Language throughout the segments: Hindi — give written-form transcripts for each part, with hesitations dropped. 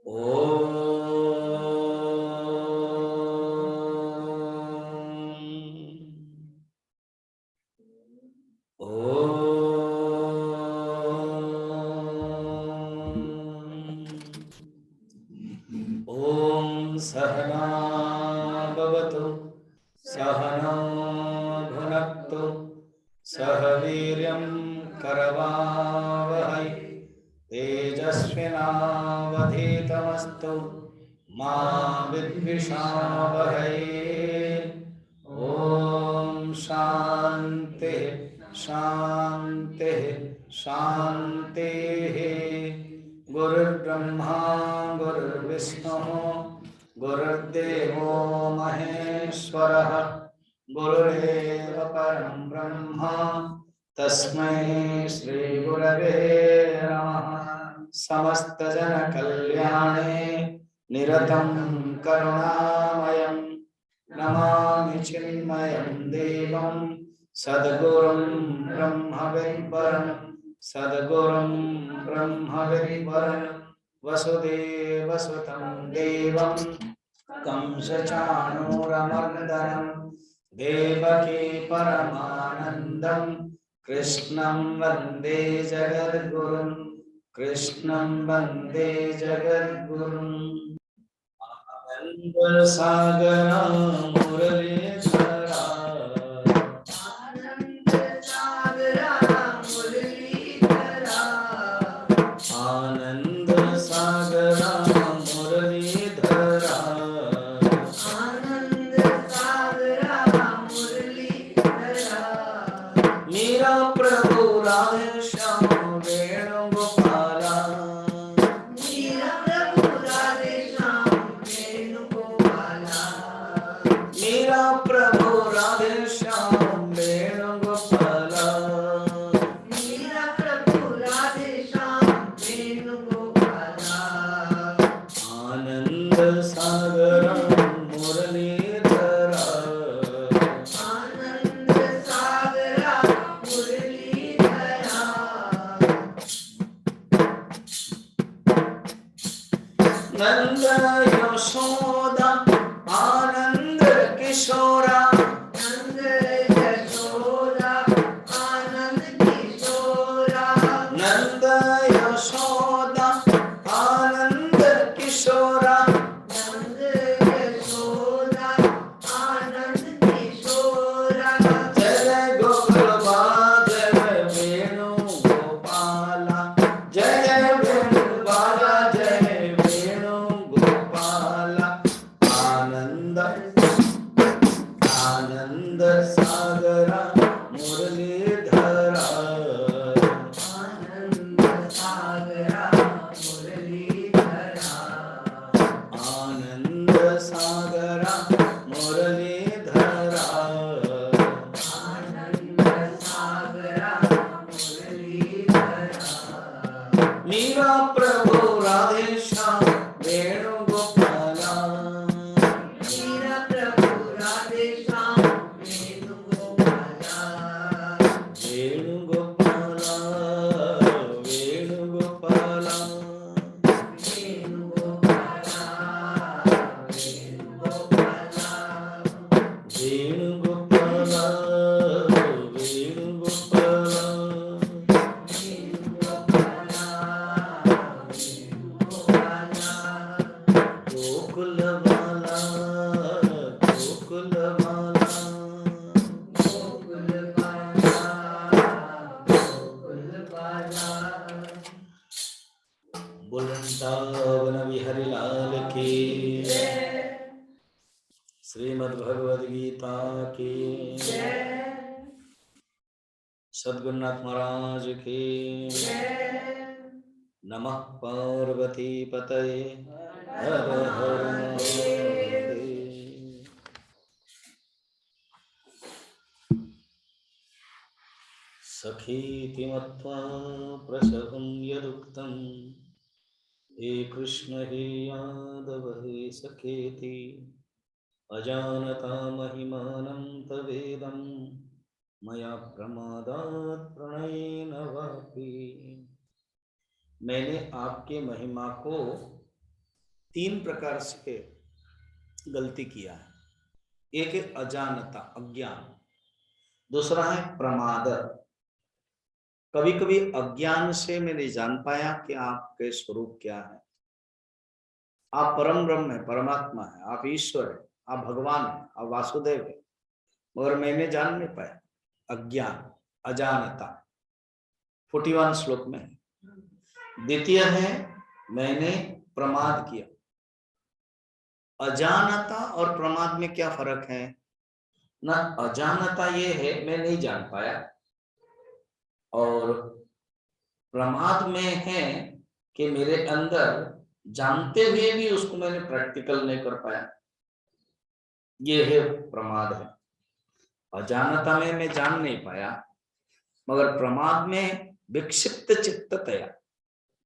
ॐ सहना भवतु सहनौ भुनक्तु सह वीर्यं करवावहै तेजस्विनावधीतमस्तु मा विद्विषावहै। ॐ शान्ति शान्ति शान्तिः। गुरुर्ब्रह्मा गुरुर्विष्णुः गुरुर्देवो महेश्वरः गुरुरेव परं ब्रह्म तस्मै श्री गुरवे नमः। समस्त जन कल्याणे निरतं करुणामयं नमामि चिन्मयं देवं सद्गुरुं ब्रह्मविद्वरं सद्गुरुं ब्रह्मविद्वरं वसुदेवसुतं देवं कंसचाणूरमर्दनं देवकी परमानन्दं कृष्णं वन्दे जगद्गुरुं कृष्णं वन्दे जगद्गुरुम्। आनंद सागरा मुरलीधरा आनंद सागरा मुरलीधरा आनंद सागरा मुरलीधरा आनंद सागरा मुरलीधरा मेरा प्रभु राधे श्याम वेणुगोपाला मेरा प्रभु राधे श्याम वेणुगोपाला मेरा प्रभु राधे श्याम वेणुगोपाला मेरा प्रभु राधे श्याम वेणुगोपाला आनंद सागर मुरलीधरा आनंद सागर मुरलीधरा नंद यशोदा आनंद किशोरा नंद यशोदा आनंद किशोरा नंद यशोदा आनंद किशोरा नंद यशोदा आनंद किशोरा जय गोकुल जय वेणु गोपाला जय वेणु बाला जय वेणु गोपाला आनंद आनंद सागरा मुरलीधरा आनंद सागरा मुरलीधरा आनंद सागरा मुरलीधरा आनंद सागरा मुरलीधरा मेरा प्रभु राधे श्याम वेणुगोपाला मेरा प्रभु राधे श्याम वेणुगोपाला वेणुगोपाला वेणुगोपाला वेणुगोपाला वेणुगोपाला वेणुगोपाला वेणुगोपाला गोकुलबाला गोकुलबाला गोकुलबाला गोकुलबाला वृंदावन बिहारी लाल की श्रीमद् भगवद गीता की सद्गुरुनाथ महाराज की नमः पार्वती पतये हर हर महादेव। सखीति मत्वा प्रसवं यदुक्तं हे कृष्ण हे यादव हे सखेति अजानता महिमानं तवेदं मया प्रमादात् प्रणयेन वापि। मैंने आपके महिमा को तीन प्रकार से गलती किया है। एक है अजानता, अज्ञान। दूसरा है प्रमाद। कभी कभी अज्ञान से मैं नहीं जान पाया कि आपके स्वरूप क्या है। आप परम ब्रह्म है, परमात्मा है, आप ईश्वर है, आप भगवान है, आप वासुदेव है, मगर मैंने जान नहीं पाया। अज्ञान, अजानता 41 श्लोक में है। द्वितीय है मैंने प्रमाद किया। अजानता और प्रमाद में क्या फर्क है ना? अजानता ये है मैं नहीं जान पाया, और प्रमाद में है कि मेरे अंदर जानते हुए भी उसको मैंने प्रैक्टिकल नहीं कर पाया। ये है प्रमाद है। अजानता में मैं जान नहीं पाया, मगर प्रमाद में विक्षिप्त चित्ततया।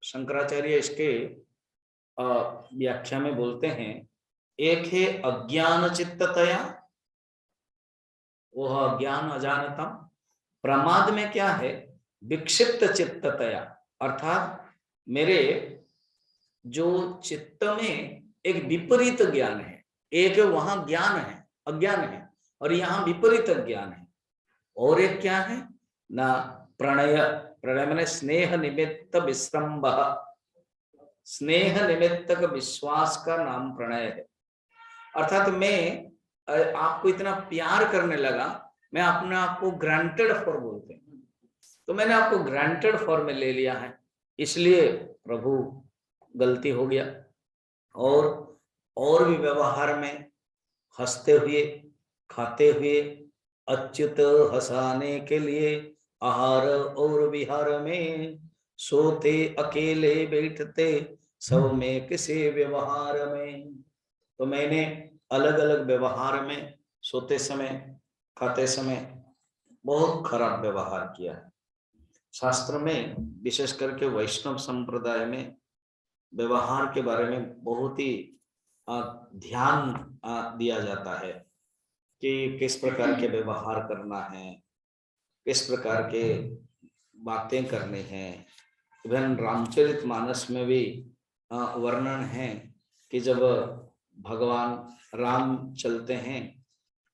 शंकराचार्य इसके व्याख्या में बोलते हैं, एक है अज्ञान चित्ततया, वह अज्ञान अजानता। प्रमाद में क्या है? विक्षिप्त चित्ततया, अर्थात मेरे जो चित्त में एक विपरीत ज्ञान है। एक वहां ज्ञान है, अज्ञान है, और यहाँ विपरीत ज्ञान है। और एक क्या है ना? प्रणय। प्रणय मैंने स्नेह निमित्त विश्रम्भ, स्नेह निमित्तक विश्वास का नाम प्रणय है। अर्थात मैं आपको इतना प्यार करने लगा, मैं अपने आप को ग्रांटेड फॉर बोलते हैं, तो मैंने आपको ग्रांटेड फॉर में ले लिया है, इसलिए प्रभु गलती हो गया। और भी व्यवहार में हंसते हुए, खाते हुए, अच्युत हंसाने के लिए आहार और विहार में, सोते अकेले बैठते सब में किसी व्यवहार में। तो मैंने अलग अलग व्यवहार में, सोते समय, खाते समय बहुत खराब व्यवहार किया है। शास्त्र में विशेष करके वैष्णव संप्रदाय में व्यवहार के बारे में बहुत ही ध्यान दिया जाता है कि किस प्रकार के व्यवहार करना है, किस प्रकार के बातें करनी हैं। इवन रामचरितमानस में भी वर्णन है कि जब भगवान राम चलते हैं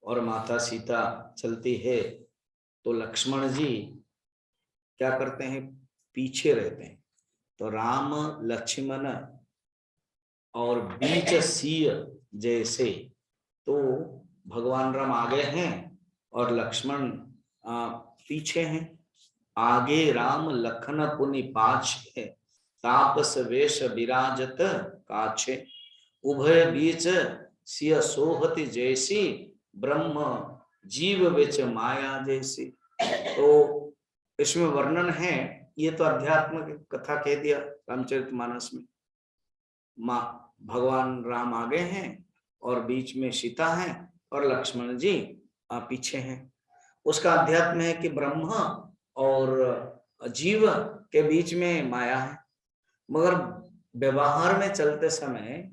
और माता सीता चलती है, तो लक्ष्मण जी क्या करते हैं? पीछे रहते हैं। तो राम लक्ष्मण और बीच सिंह जैसे, तो भगवान राम आगे हैं और लक्ष्मण पीछे हैं। आगे राम लखन पुनि पाछे, तापस वेश विराजत काछे, उभय बीच सिय सोहति जैसी, ब्रह्म जीव बिच माया जैसी। तो इसमें वर्णन है, ये तो अध्यात्म की कथा कह दिया रामचरितमानस में। भगवान राम आगे हैं और बीच में सीता है और लक्ष्मण जी पीछे हैं। उसका अध्यात्म है कि ब्रह्म और जीव के बीच में माया है। मगर व्यवहार में चलते समय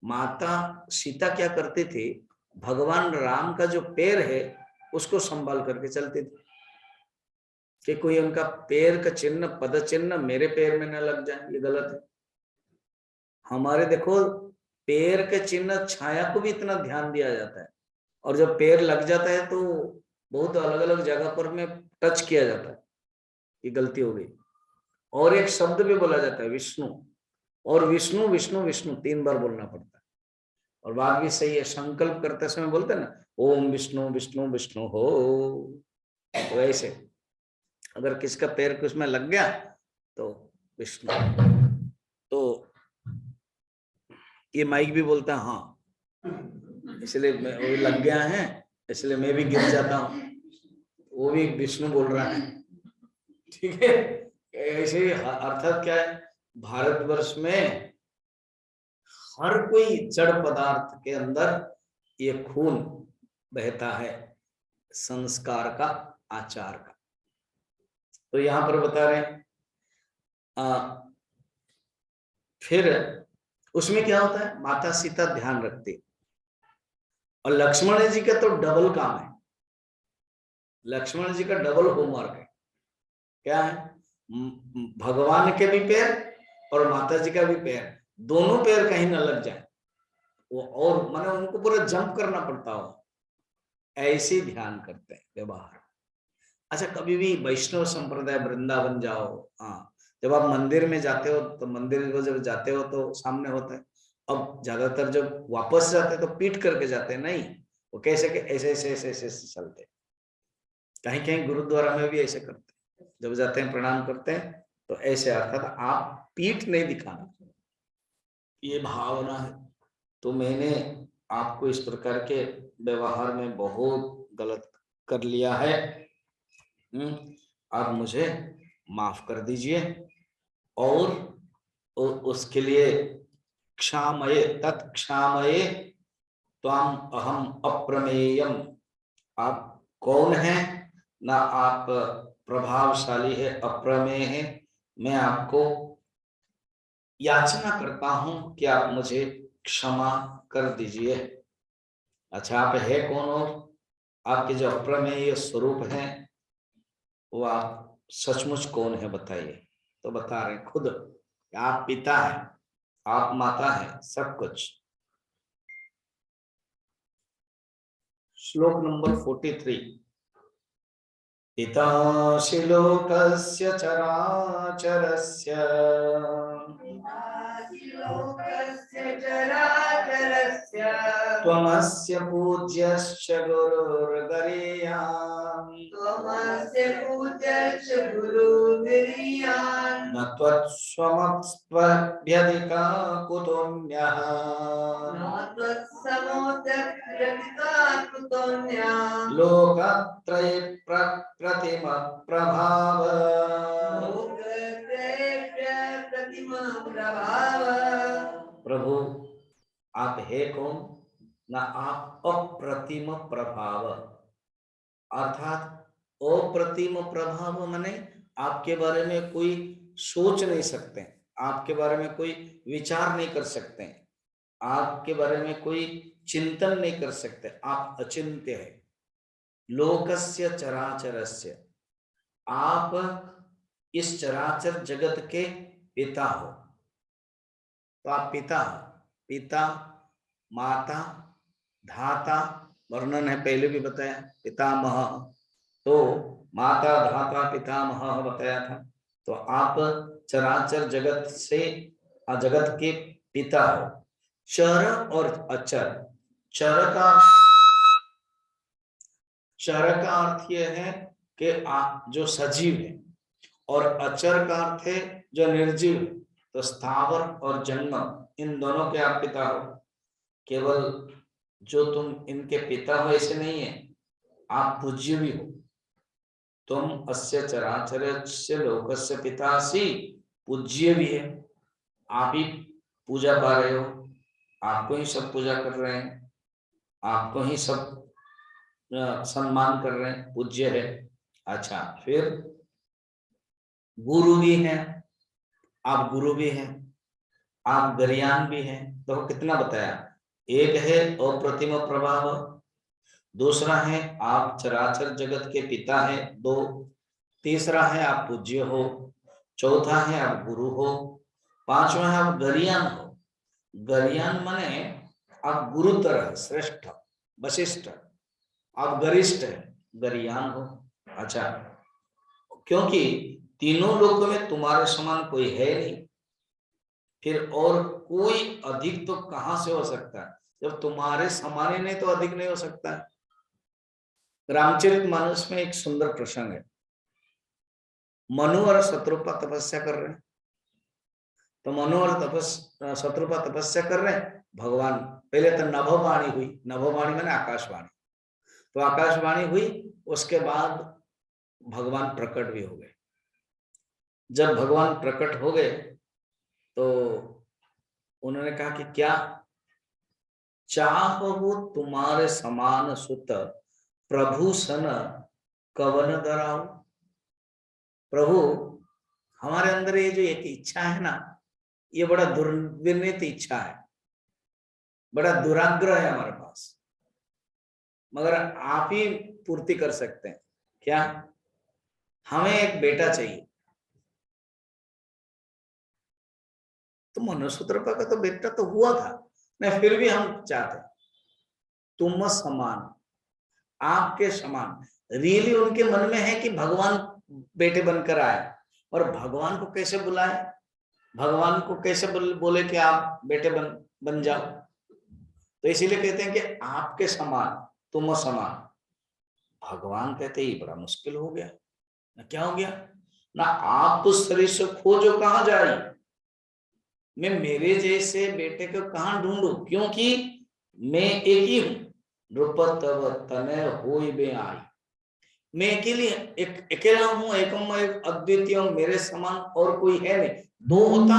माता सीता क्या करती थी? भगवान राम का जो पैर है उसको संभाल करके चलती थी कि कोई उनका पैर का चिन्ह, पद चिन्ह मेरे पैर में न लग जाए, ये गलत है। हमारे देखो पैर के चिन्ह, छाया को भी इतना ध्यान दिया जाता है, और जब पैर लग जाता है तो बहुत अलग अलग जगह पर में टच किया जाता है, ये गलती हो गई। और एक शब्द भी बोला जाता है विष्णु, और विष्णु विष्णु विष्णु 3 बार बोलना पड़ता है। और बात भी सही है, संकल्प करते समय बोलते हैं ना, ओम विष्णु विष्णु विष्णु हो। तो ऐसे अगर किसका पैर कुछ में लग गया तो विष्णु। तो ये माइक भी बोलता है हाँ, इसलिए वो लग गया है, इसलिए मैं भी गिर जाता हूँ, वो भी विष्णु बोल रहा है, ठीक है। ऐसे अर्थात क्या है, भारतवर्ष में हर कोई जड़ पदार्थ के अंदर ये खून बहता है, संस्कार का, आचार का। तो यहां पर बता रहे हैं फिर उसमें क्या होता है, माता सीता ध्यान रखती, और लक्ष्मण जी का तो डबल काम है। लक्ष्मण जी का डबल होमवर्क है। क्या है? भगवान के भी पैर और माता जी का भी पैर, दोनों पैर कहीं न लग जाए वो, और माने उनको पूरा जंप करना पड़ता हो, ऐसे ध्यान करते हैं व्यवहार। अच्छा, कभी भी वैष्णव संप्रदाय वृंदावन जाओ, हाँ, जब आप मंदिर में जाते हो तो मंदिर को जब जाते हो तो सामने होता है। अब ज्यादातर जब वापस जाते हैं तो पीट करके जाते हैं, नहीं, वो कैसे के ऐसे ऐसे ऐसे ऐसे ऐसे चलते। कहीं कहीं गुरुद्वारा में भी ऐसे करते हैं, जब जाते हैं प्रणाम करते हैं तो ऐसे, अर्थात आप पीठ नहीं दिखाना, ये भावना है। तो मैंने आपको इस प्रकार के व्यवहार में बहुत गलत कर लिया है, आप मुझे माफ कर दीजिए, और उसके लिए क्षामये तत्क्षामये त्वाम अहम अप्रमेयम। आप कौन हैं? ना आप प्रभावशाली है, अप्रमेय है, मैं आपको याचना करता हूं कि आप मुझे क्षमा कर दीजिए। अच्छा, आप है कौन? और आपके जो अप्रमेय स्वरूप हैं वो आप सचमुच कौन है बताइए। तो बता रहे खुद, आप पिता हैं, आप माता हैं, सब कुछ। श्लोक नंबर 43। पितासि लोकस्य चराचरस्य त्वमस्य पूज्यश्च गुरुर्गरीयान् न त्वत्स्वमस्त्वभ्यधिका कुतोऽन्यः लोकत्रये प्रतिम प्रभाव। प्रभु, आप है कौन? ना आप अप्रतिम प्रभाव, अर्थात अप्रतिम प्रभाव माने आपके बारे में कोई सोच नहीं सकते, आपके बारे में कोई विचार नहीं कर सकते, आपके बारे में कोई चिंतन नहीं कर सकते, आप अचिंत्य है। लोकस्य चराचरस्य, आप इस चराचर जगत के पिता हो। तो आप पिता, पिता, माता, धाता, वर्णन है पहले भी बताया, पितामह, तो माता, धाता, पितामह बताया था। तो आप चराचर जगत से, जगत के पिता हो। चर और अचर, चर का अर्थ यह है कि आप जो सजीव है, और अचर का अर्थ है जो निर्जीव है। तो स्थावर और जंगम, इन दोनों के आप पिता हो। केवल जो तुम इनके पिता हो ऐसे नहीं है, आप पूज्य भी हो। तुम अस्य चराचरस्य लोकस्य पितासि, पूज्य भी है, आप ही पूजा पा रहे हो, आपको ही सब पूजा कर रहे हैं, आपको ही सब सम्मान कर रहे हैं, पूज्य है। अच्छा, फिर गुरु भी है, आप गुरु भी हैं, आप गरियान भी हैं। तो कितना बताया, एक है अप्रतिम प्रभाव, दूसरा है आप चराचर जगत के पिता है, दो, तीसरा है आप पूज्य हो, चौथा है आप गुरु हो, पांचवा है आप गरियान हो। गरियान माने आप गुरुतर, श्रेष्ठ, वशिष्ठ, आप गरिष्ठ है, गरियान हो। अच्छा, क्योंकि तीनों लोगों में तुम्हारे समान कोई है नहीं, फिर और कोई अधिक तो कहां से हो सकता है? जब तुम्हारे समान ही नहीं तो अधिक नहीं हो सकता है। रामचरितमानस में एक सुंदर प्रसंग है, मनु और शत्रुपा तपस्या कर रहे हैं। तो मनु और शत्रुपा तपस्या कर रहे हैं, भगवान, पहले तो नभवाणी हुई, नभवाणी मैंने आकाशवाणी, तो आकाशवाणी हुई, उसके बाद भगवान प्रकट भी हो गए। जब भगवान प्रकट हो गए तो उन्होंने कहा कि क्या चाहो तुम्हारे समान सुत प्रभु सन कवन धराओ। प्रभु, हमारे अंदर ये जो एक इच्छा है ना, ये बड़ा दुर्विनीत इच्छा है, बड़ा दुराग्रह है हमारे पास, मगर आप ही पूर्ति कर सकते हैं। क्या? हमें एक बेटा चाहिए। तो मनुसूत्रपा का तो बेटा तो हुआ था नहीं, फिर भी हम चाहते तुम समान, आपके समान। रियली उनके मन में है कि भगवान बेटे बनकर आए, और भगवान को कैसे बुलाए, भगवान को कैसे बोले कि आप बेटे बन जाओ। तो इसीलिए कहते हैं कि आपके समान, तुम समान। भगवान कहते ही बड़ा मुश्किल हो गया ना, क्या हो गया ना, आप उस शरीर से खोजो कहां जाए, मैं मेरे जैसे बेटे को कहां ढूंढूं, क्योंकि मैं एक ही हूं, नृप तव तनय होय बे आई। मैं अकेले अकेला हूं, एकम अद्वितीय, मेरे समान और कोई है नहीं। दो होता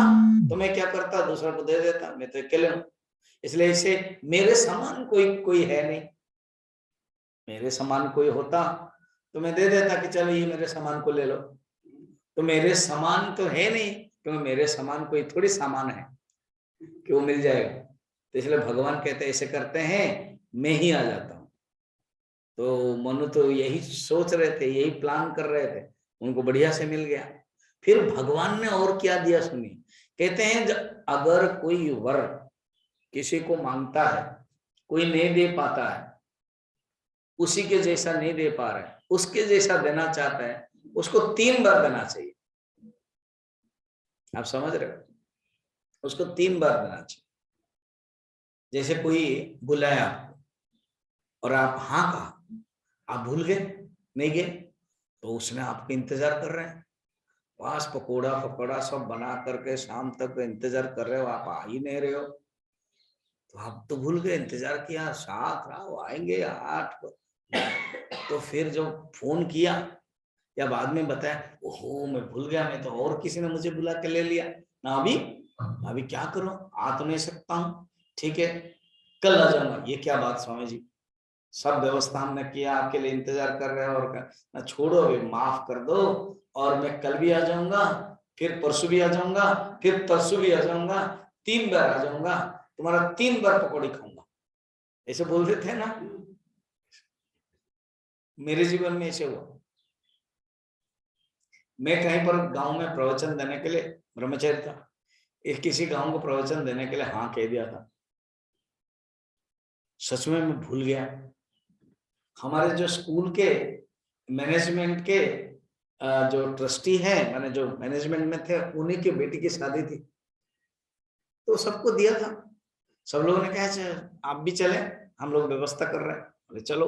तो मैं क्या करता, दूसरा को दे देता, मैं तो अकेले हूं। इसलिए इसे मेरे समान कोई है नहीं, मेरे समान कोई होता तो मैं दे देता कि चलो ये मेरे समान को ले लो। तो मेरे समान तो है नहीं, क्योंकि मेरे समान कोई थोड़ी सामान है कि वो मिल जाएगा। तो इसलिए भगवान कहते ऐसे करते हैं, मैं ही आ जाता हूं। तो मनु तो यही सोच रहे थे, यही प्लान कर रहे थे, उनको बढ़िया से मिल गया। फिर भगवान ने और क्या दिया सुनिए, कहते हैं अगर कोई वर किसी को मांगता है, कोई नहीं दे पाता है, उसी के जैसा नहीं दे पा रहा है, उसके जैसा देना चाहता है, उसको 3 बार देना चाहिए। आप समझ रहे हो, उसको 3 बार देना चाहिए। जैसे कोई बुलाया आपको और आप हाँ कहा, आप भूल गए, नहीं गए, तो उसने आपका इंतजार कर रहे हैं, पास पकोड़ा पकोड़ा सब बना करके शाम तक इंतजार कर रहे हो, आप आ ही नहीं रहे हो। तो आप तो भूल गए, इंतजार किया, साथ रहा आएंगे 8 को। तो फिर जो फोन किया या बाद में बताया, ओहो मैं भूल गया, मैं तो और किसी ने मुझे बुला के ले लिया ना, अभी क्या करूं, आ तो नहीं सकता हूं, ठीक है कल आ जाऊंगा। ये क्या बात स्वामी जी, सब व्यवस्था हमने किया, आपके लिए इंतजार कर रहे हैं, और ना छोड़ो अभी, माफ कर दो, और मैं कल भी आ जाऊंगा, फिर परसों भी आ जाऊंगा, फिर तरसों भी आ जाऊंगा, 3 बार आ जाऊंगा, तुम्हारा 3 बार पकौड़ी खाऊंगा। ऐसे बोल रहे थे ना, मेरे जीवन में ऐसे हुआ। मैं कहीं पर गांव में प्रवचन देने के लिए, ब्रह्मचर्य था, एक किसी गांव को प्रवचन देने के लिए हाँ कह दिया था, सच में मैं भूल गया। हमारे जो स्कूल के मैनेजमेंट के जो ट्रस्टी हैं, माने जो मैनेजमेंट में थे, उन्हीं की बेटी की शादी थी, तो सबको दिया था। सब लोगों ने कहा आप भी चले, हम लोग व्यवस्था कर रहे हैं, बोले चलो।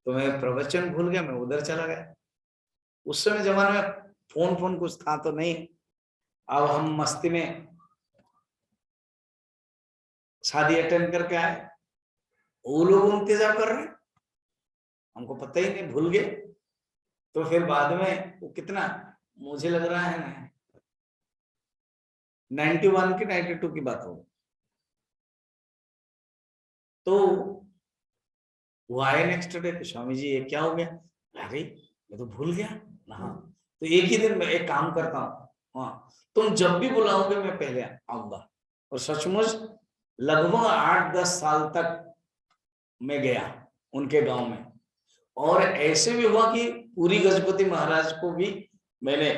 तो मैं प्रवचन भूल गया, मैं उधर चला गया। उस समय जमाने में फोन कुछ था तो नहीं, अब हम मस्ती में शादी अटेंड करके आए, वो लोग इंतजार कर रहे हैं, हमको पता ही नहीं, भूल गए। तो फिर बाद में वो कितना, मुझे लग रहा है ना 91 की 92 की बात हो, तो वो आए नेक्स्ट डे, स्वामी जी ये क्या हो गया, अरे मैं तो भूल गया ना। हाँ तो एक ही दिन में एक काम करता हूँ, हाँ तुम जब भी बुलाओगे मैं पहले आऊंगा। और सचमुच लगभग 8-10 साल तक मैं गया उनके गांव में, और ऐसे भी हुआ कि पूरी गजपति महाराज को भी मैंने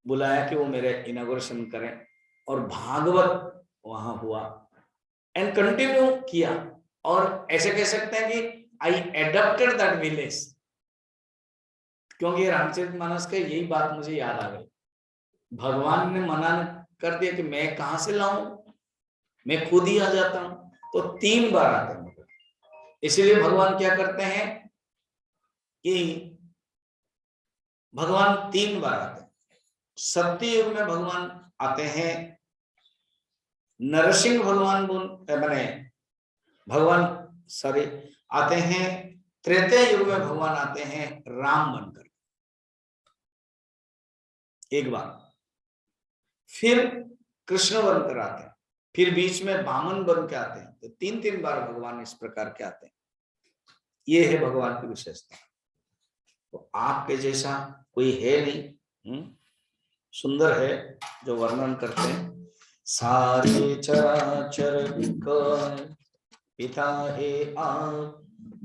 बुलाया कि वो मेरे इनॉग्रेशन करें, और भागवत वहां हुआ, एंड कंटिन्यू किया। और ऐसे कह सकते हैं कि आई एडॉप्टेड दैट विलेज, क्योंकि रामचरितमानस के यही बात मुझे याद आ गई। भगवान ने मना कर दिया कि मैं कहां से लाऊं, मैं खुद ही आ जाता हूं, तो 3 बार आते हैं। इसलिए भगवान क्या करते हैं कि भगवान 3 बार आते हैं। सत्य युग में भगवान आते हैं, नरसिंह भगवान बने भगवान सॉरी आते हैं, त्रेतया युग में भगवान आते हैं राम बनकर एक बार, फिर कृष्ण बनकर आते हैं, फिर बीच में वामन बन के आते हैं। तो 3-3 बार भगवान इस प्रकार के आते हैं। ये है भगवान की विशेषता। तो आपके जैसा कोई है नहीं, सुंदर है जो वर्णन करते हैं। सारे चराचर पिता है आप,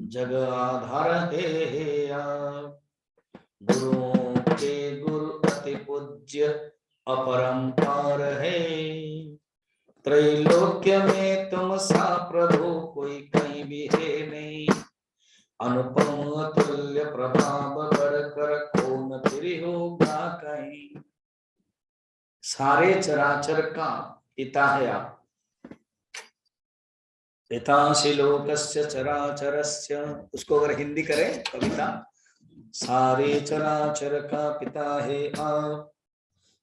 जग आधार है आप, गुरुओं के गुरु अति पूज्य, अपरंपार है। त्रैलोक्य में तुम सा प्रभु कोई कहीं भी है नहीं। अनुपम अतुल्य प्रभाव बढ़कर कौन फिर होगा कहीं। सारे चराचर का पिता है आप। पितासि लोकस्य चराचरस्य, उसको अगर हिंदी करें कविता, सारे चराचर का पिता है आप,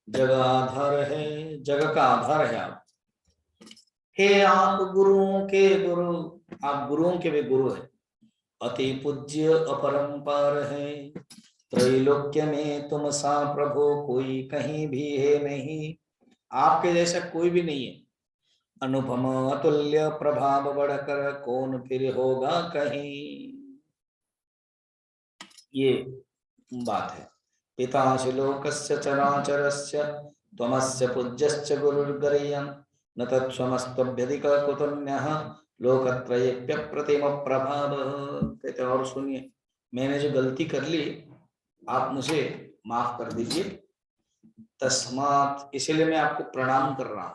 जगाधार है, जग का आधार है आप। हे आप गुरुओं के गुरु, आप गुरुओं के भी गुरु है। अति पूज्य अपरंपार है। त्रैलोक्य में तुम सा प्रभु कोई कहीं भी है नहीं। आपके जैसा कोई भी नहीं है। अनुपम अतुल्य प्रभाव बढ़कर कौन फिर होगा कहीं। ये बात है। पितासि लोकस्य चराचरस्य त्वमस्य पूज्यश्च गुरुर्गरीयं न तत्स्वमस्तभ्यधिक कुतुन्यः लोकत्रयेभ्य प्रतिम प्रभाव। कहते और सुनिए, मैंने जो गलती कर ली आप मुझे माफ कर दीजिए। तस्मात्, इसलिए मैं आपको प्रणाम कर रहा हूं।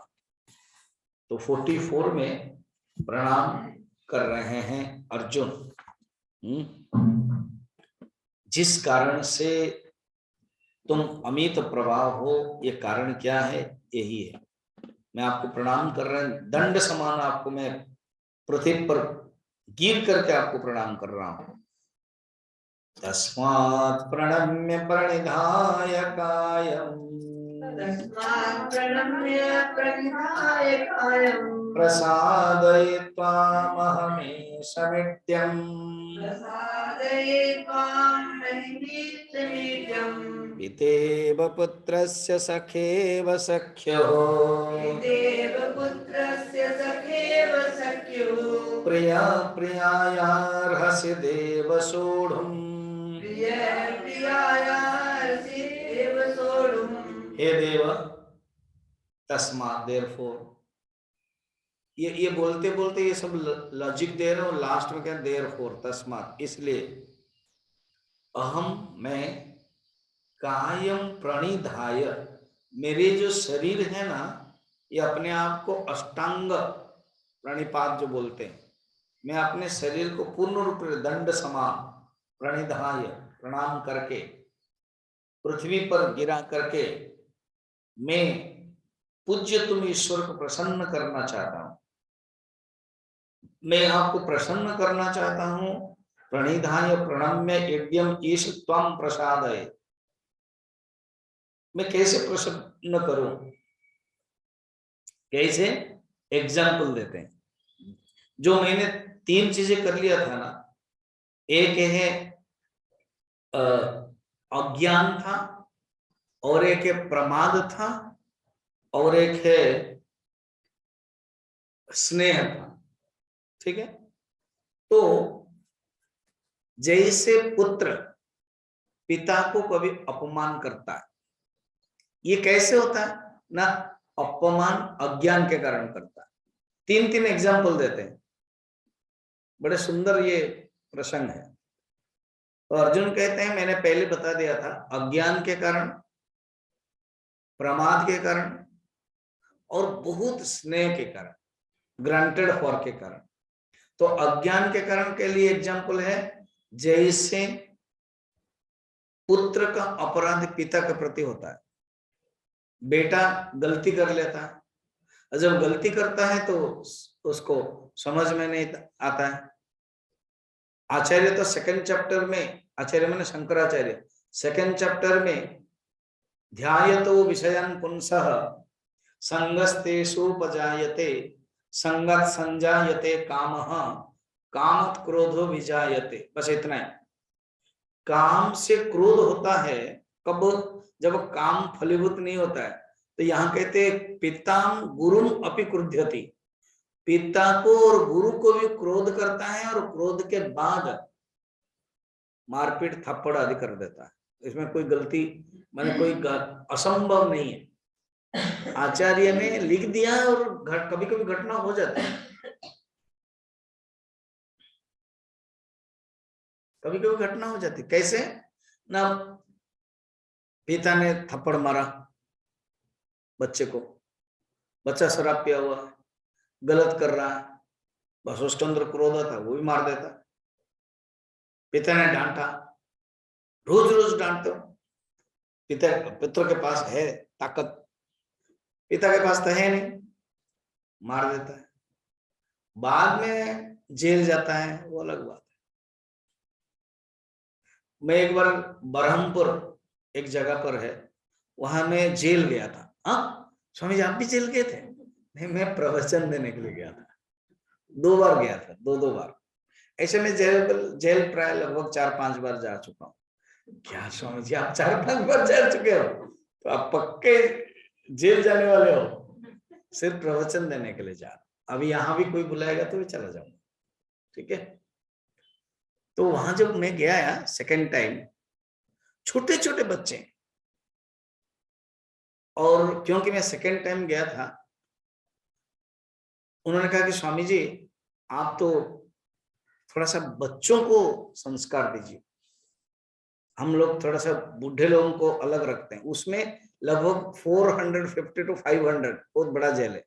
तो 44 में प्रणाम कर रहे हैं अर्जुन। जिस कारण से तुम अमित प्रभाव हो, ये कारण क्या है? यही है, मैं आपको प्रणाम कर रहा हूं। दंड समान आपको मैं पृथ्वी पर गिर करके आपको प्रणाम कर रहा हूं। तस्मात् प्रणम्य प्रणिधाय कायम् प्रसादयित्वा महमेशमित्यम् पितेव पुत्रस्य सखेव सख्यो प्रिया प्रियायार्हसि देव सोढुम्। हे देव, तस्मात्, देयरफॉर। ये बोलते बोलते ये सब लॉजिक दे रहे हो, लास्ट में क्या? देयरफॉर, तस्मात्, इसलिए। अहम, मैं, कायम प्रणिधाय, मेरे जो शरीर है ना, ये अपने आप को अष्टांग प्रणिपात जो बोलते हैं, मैं अपने शरीर को पूर्ण रूप से दंड समान प्रणिधाय, प्रणाम करके, पृथ्वी पर गिरा करके मैं पूज्य तुम ईश्वर को प्रसन्न करना चाहता हूं। मैं आपको प्रसन्न करना चाहता हूं। प्रणिधाय प्रणम्य यज्ञम ईश त्वं प्रसादय। मैं कैसे प्रसन्न करूं? कैसे? एग्जाम्पल देते हैं। जो मैंने 3 चीजें कर लिया था ना, एक है अज्ञान था, और एक है प्रमाद था, और एक है स्नेह था। ठीक है? तो जैसे पुत्र पिता को कभी अपमान करता है, ये कैसे होता है ना? अपमान अज्ञान के कारण करता है। 3 एग्जाम्पल देते हैं, बड़े सुंदर ये प्रसंग है। तो अर्जुन कहते हैं, मैंने पहले बता दिया था, अज्ञान के कारण, प्रमाद के कारण, और बहुत स्नेह के कारण, ग्रांटेड फॉर के कारण। तो अज्ञान के कारण के लिए एग्जाम्पल है, जैसे पुत्र का अपराध पिता के प्रति होता है। बेटा गलती कर लेता है, और जब गलती करता है तो उसको समझ में नहीं आता है। आचार्य तो 2nd चैप्टर में, आचार्य मैंने शंकराचार्य, 2nd चैप्टर में ध्यायतो विषयान् पुंसः संगस्तेषुपजायते संगत संजायते कामः कामत क्रोधो विजायते। बस इतना है। काम से क्रोध होता है कब? जब काम फलीभूत नहीं होता है। तो यहाँ कहते पिताम गुरुम अपि क्रुध्यति, पिता को और गुरु को भी क्रोध करता है, और क्रोध के बाद मारपीट थप्पड़ आदि कर देता है। इसमें कोई गलती माने कोई असंभव नहीं है। आचार्य ने लिख दिया, और कभी कभी घटना हो जाती है, कभी कभी घटना हो जाती। कैसे ना? पिता ने थप्पड़ मारा, बच्चे को, बच्चा शराब पिया हुआ है, गलत कर रहा है, बस उसके अंदर क्रोध था, वो भी मार देता। पिता ने डांटा, रोज रोज डांटते हो, पिता के पास है ताकत, पिता के पास तो है नहीं, मार देता है। बाद में जेल जाता है, वो अलग बात है। मैं एक बार बरहमपुर एक जगह पर है, वहां मैं जेल गया था। हाँ स्वामी जी आप भी जेल गए थे? नहीं, मैं प्रवचन देने के लिए गया था, 2 बार गया था, 2 बार। ऐसे में जेल प्राय लगभग 4-5 बार जा चुका हूँ। क्या स्वामी जी आप 4-5 बार जा चुके हो, तो आप पक्के जेल जाने वाले हो? सिर्फ प्रवचन देने के लिए जा रहा। अभी यहाँ भी कोई बुलाएगा तो भी चला जाऊंगा, ठीक है। तो वहां जब मैं गया सेकेंड टाइम, छोटे छोटे बच्चे, और क्योंकि मैं सेकेंड टाइम गया था, उन्होंने कहा कि स्वामी जी आप तो थोड़ा सा बच्चों को संस्कार दीजिए, हम लोग थोड़ा सा बूढ़े लोगों को अलग रखते हैं। उसमें लगभग 450 to 500 बहुत बड़ा जेल है,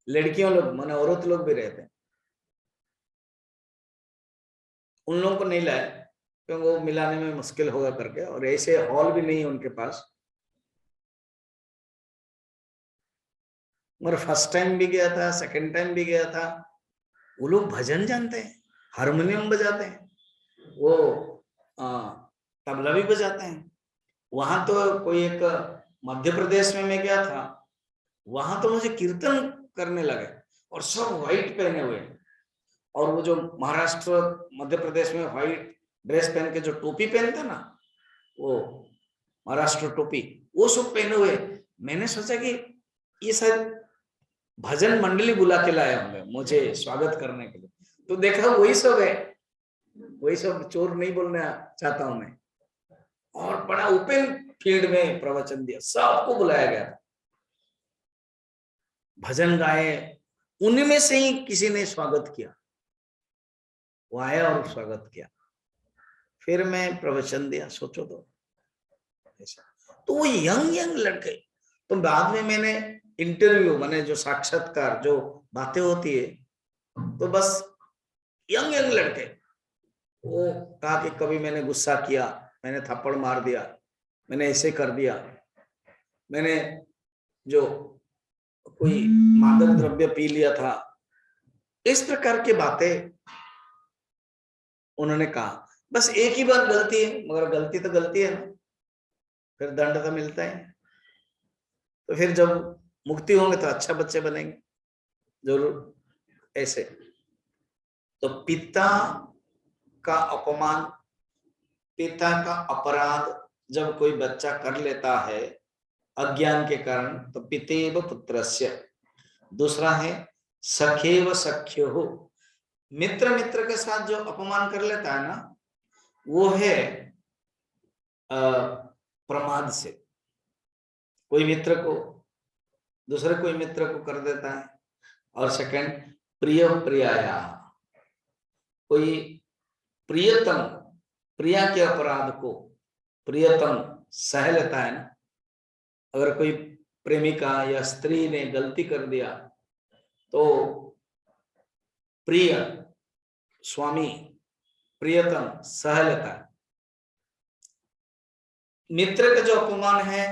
लड़कियों लोग माने औरत लोग भी रहते हैं। उन लोगों को नहीं लाए क्योंकि वो मिलाने में मुश्किल होगा करके, और ऐसे हॉल भी नहीं है उनके पास। मगर फर्स्ट टाइम भी गया था, सेकंड टाइम भी गया था, वो लोग भजन जानते हैं, हारमोनियम बजाते हैं, वो तबला भी बजाते हैं। वहां तो कोई एक मध्य प्रदेश में मैं गया था, वहां तो मुझे कीर्तन करने लगे और सब व्हाइट पहने हुए, और वो जो महाराष्ट्र मध्य प्रदेश में व्हाइट ड्रेस पहन के जो टोपी पहनते ना, वो महाराष्ट्र टोपी, वो सब पहने हुए। मैंने सोचा कि ये शायद भजन मंडली बुला के लाए होंगे मुझे स्वागत करने के लिए, तो देखा वही सब है, वही सब। चोर नहीं बोलना चाहता हूं मैं। और बड़ा ओपन फील्ड में प्रवचन दिया, सबको बुलाया गया, भजन गाए, उनमें से ही किसी ने स्वागत किया, वो आया और स्वागत किया, फिर मैं प्रवचन दिया। सोचो तो ऐसा। तो वो यंग यंग लड़के, तो बाद में मैंने इंटरव्यू माने जो साक्षात्कार जो बातें होती है, तो बस यंग यंग लड़के, वो कहा कि कभी मैंने गुस्सा किया, मैंने थप्पड़ मार दिया, मैंने ऐसे कर दिया, मैंने जो कोई मादक द्रव्य पी लिया था, इस प्रकार की बातें उन्होंने कहा। बस एक ही बात गलती है, मगर गलती तो गलती है ना, फिर दंड तो मिलता है। तो फिर जब मुक्ति होंगे तो अच्छा बच्चे बनेंगे जरूर ऐसे। तो पिता का अपमान, पिता का अपराध जब कोई बच्चा कर लेता है अज्ञान के कारण, तो पितेव पुत्रस्य। दूसरा है सखेव सख्यो, मित्र मित्र के साथ जो अपमान कर लेता है ना, वो है प्रमाद से। कोई मित्र को, दूसरे कोई मित्र को कर देता है। और सेकंड प्रिय प्रियाया, कोई प्रियतम, प्रिया के अपराध को प्रियतम सह लेता है ना। अगर कोई प्रेमिका या स्त्री ने गलती कर दिया तो प्रिय स्वामी प्रियतम सह लेता है। मित्र का जो अपमान है,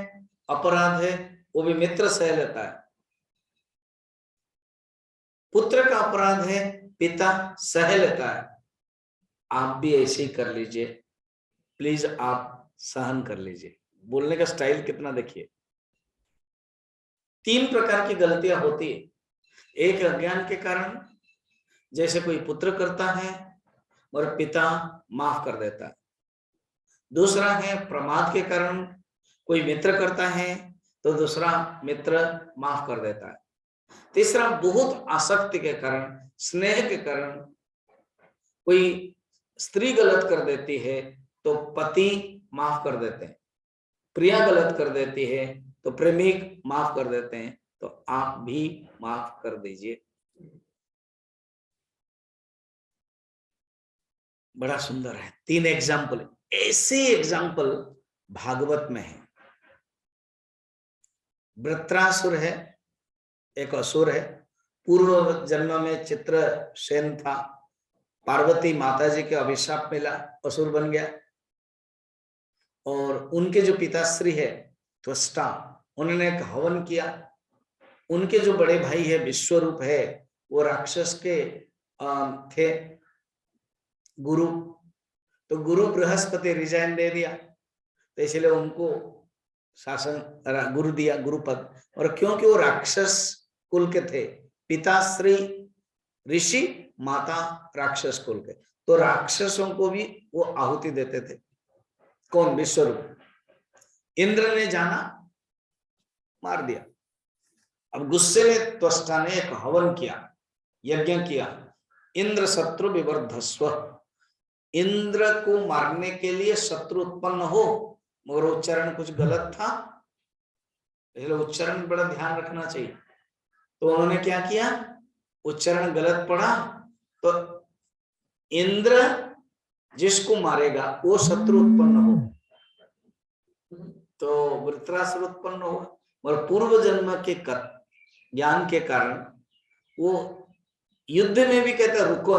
अपराध है, वो भी मित्र सह लेता है। पुत्र का अपराध है, पिता सह लेता है। आप भी ऐसे ही कर लीजिए प्लीज, आप सहन कर लीजिए। बोलने का स्टाइल कितना देखिए। 3 प्रकार की गलतियां होती है। एक अज्ञान के कारण, जैसे कोई पुत्र करता है और पिता माफ कर देता है। दूसरा है प्रमाद के कारण, कोई मित्र करता है तो दूसरा मित्र माफ कर देता है। तीसरा बहुत आसक्ति के कारण, स्नेह के कारण, कोई स्त्री गलत कर देती है तो पति माफ कर देते हैं, प्रिया गलत कर देती है तो प्रेमिक माफ कर देते हैं। तो आप भी माफ कर दीजिए। बड़ा सुंदर है। 3 एग्जाम्पल, ऐसे एग्जाम्पल भागवत में है। वृत्रासुर है, एक असुर है, पूर्व जन्म में चित्रसेन था, पार्वती माता जी के अभिशाप मिला, असुर बन गया। और उनके जो पिताश्री है त्वष्टा, उन्होंने एक हवन किया। उनके जो बड़े भाई है विश्वरूप है, वो राक्षस के थे गुरु, तो गुरु बृहस्पति रिजाइन दे दिया, तो इसलिए उनको शासन गुरु दिया, गुरुपद। और क्योंकि वो राक्षस कुल के थे, पिताश्री ऋषि, माता राक्षस कुल के, तो राक्षसों को भी वो आहुति देते थे। कौन? विश्वरूप। इंद्र ने जाना, मार दिया। अब गुस्से में त्वष्टा ने एक हवन किया, यज्ञ किया, इंद्र शत्रु विवर्धस्व, इंद्र को मारने के लिए शत्रु उत्पन्न हो, मगर उच्चारण कुछ गलत था, इसलिए उच्चारण बड़ा ध्यान रखना चाहिए। तो उन्होंने क्या किया, उच्चारण गलत पड़ा, तो इंद्र जिसको मारेगा वो शत्रु उत्पन्न हो, तो वृत्रासुर उत्पन्न हुआ। और पूर्व जन्म के ज्ञान के कारण वो युद्ध में भी कहता रुको,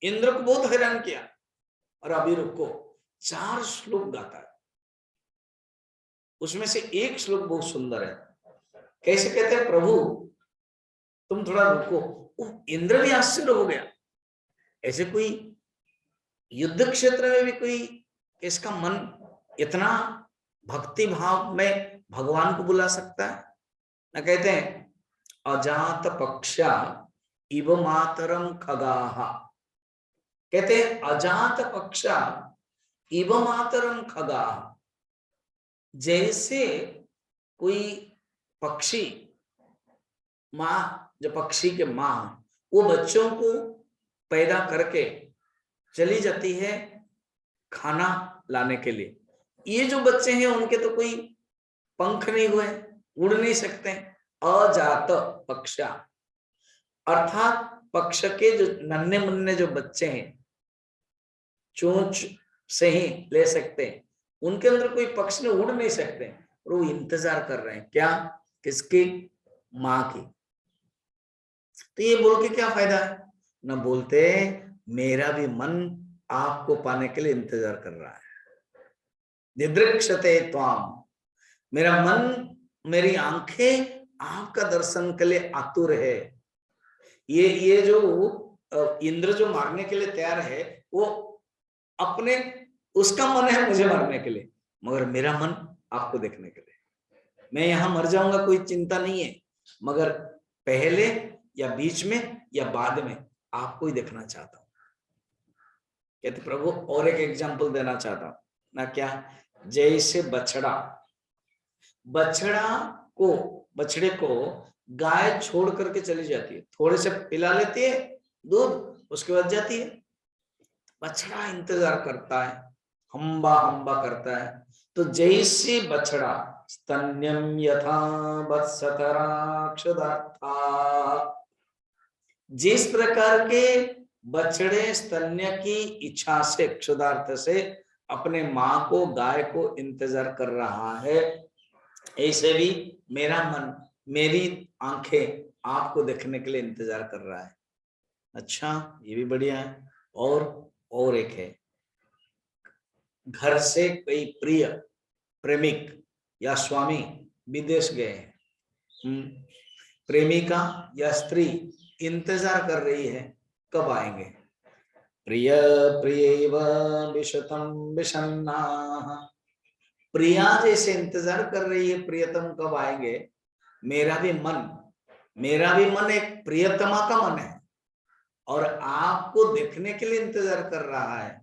इंद्र को बहुत हैरान किया, और अभी रुको। 4 श्लोक गाता है, उसमें से एक श्लोक बहुत सुंदर है। कैसे कहते हैं, प्रभु तुम थोड़ा रुको। इंद्र भी आश्चर्य हो गया, ऐसे कोई युद्ध क्षेत्र में भी कोई इसका मन इतना भक्ति भाव में भगवान को बुला सकता है ना। कहते हैं अजात पक्षा इव मातरम खगाः, कहते हैं अजात पक्षा इव मातरम खगाः, जैसे कोई पक्षी, माँ, जो पक्षी के माँ, वो बच्चों को पैदा करके चली जाती है खाना लाने के लिए। ये जो बच्चे हैं उनके तो कोई पंख नहीं हुए, उड़ नहीं सकते, अजात पक्षा, अर्थात पक्ष के जो नन्हे मुन्ने जो बच्चे हैं, चोंच से ही ले सकते हैं, उनके अंदर कोई पक्ष ने उड़ नहीं सकते, और वो इंतजार कर रहे हैं क्या, किसकी? माँ की। तो ये बोल के क्या फायदा है, न बोलते मेरा भी मन आपको पाने के लिए इंतजार कर रहा है। दिदृक्षते त्वाम, मेरा मन, मेरी आंखें आपका दर्शन के लिए आतुर है। ये जो इंद्र जो मारने के लिए तैयार है, वो अपने, उसका मन है मुझे मारने के लिए, मगर मेरा मन आपको देखने के लिए। मैं यहां मर जाऊंगा कोई चिंता नहीं है, मगर पहले या बीच में या बाद में आपको ही देखना चाहता हूं। कहते प्रभु और एक एग्जांपल देना चाहता हूं ना, क्या? जैसे बछड़े को गाय छोड़ करके चली जाती है, थोड़े से पिला लेती है दूध, उसके बाद जाती है। बछड़ा इंतजार करता है, हम्बा हम्बा करता है। तो जैसे बछड़ा स्तन्यम यथा वत्सतराक्षदार्था, जिस प्रकार के बछड़े स्तन्य की इच्छा से, क्षुधार्थ से अपने माँ को, गाय को इंतजार कर रहा है, ऐसे भी मेरा मन, मेरी आंखें आपको देखने के लिए इंतजार कर रहा है। अच्छा, ये भी बढ़िया है। और एक है, घर से कोई प्रिय प्रेमिक या स्वामी विदेश गए हैं, प्रेमिका या स्त्री इंतजार कर रही है कब आएंगे। प्रिय प्रियैव विशतम विषन्नाः, प्रिया जैसे इंतजार कर रही है प्रियतम कब आएंगे, मेरा भी मन एक प्रियतमा का मन है, और आपको देखने के लिए इंतजार कर रहा है।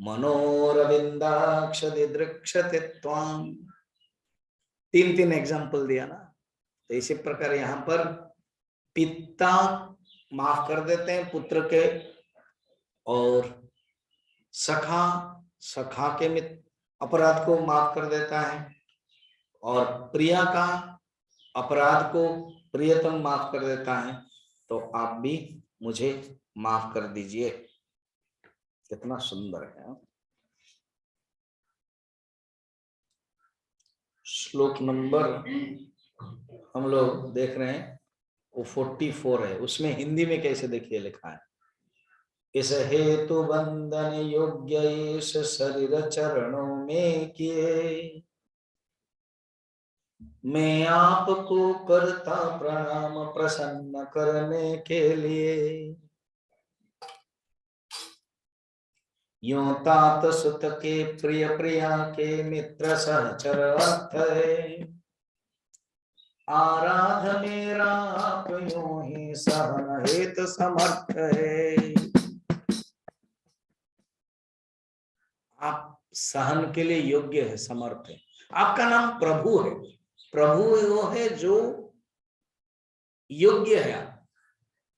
मनोरविंदाक्ष दिदृक्षते त्वाम, 3 एग्जाम्पल दिया ना। तो इसी प्रकार यहाँ पर पिता माफ कर देते हैं पुत्र के, और सखा के मित्र अपराध को माफ कर देता है, और प्रिया का अपराध को प्रियतम माफ कर देता है। तो आप भी मुझे माफ कर दीजिए। कितना सुंदर है। श्लोक नंबर हम लोग देख रहे हैं वो 44 है। उसमें हिंदी में कैसे देखिए लिखा है, इस हेतु बंधन योग्य इस शरीर चरणों में किए, मैं आपको करता प्रणाम प्रसन्न करने के लिए। यों तात सुत के प्रिय प्रिया के मित्र सहचर अर्थ है, आराध मेरा आप यूं ही सहन हेत समर्थ है। आप सहन के लिए योग्य है, समर्थ है। आपका नाम प्रभु है। प्रभु वो है जो योग्य है,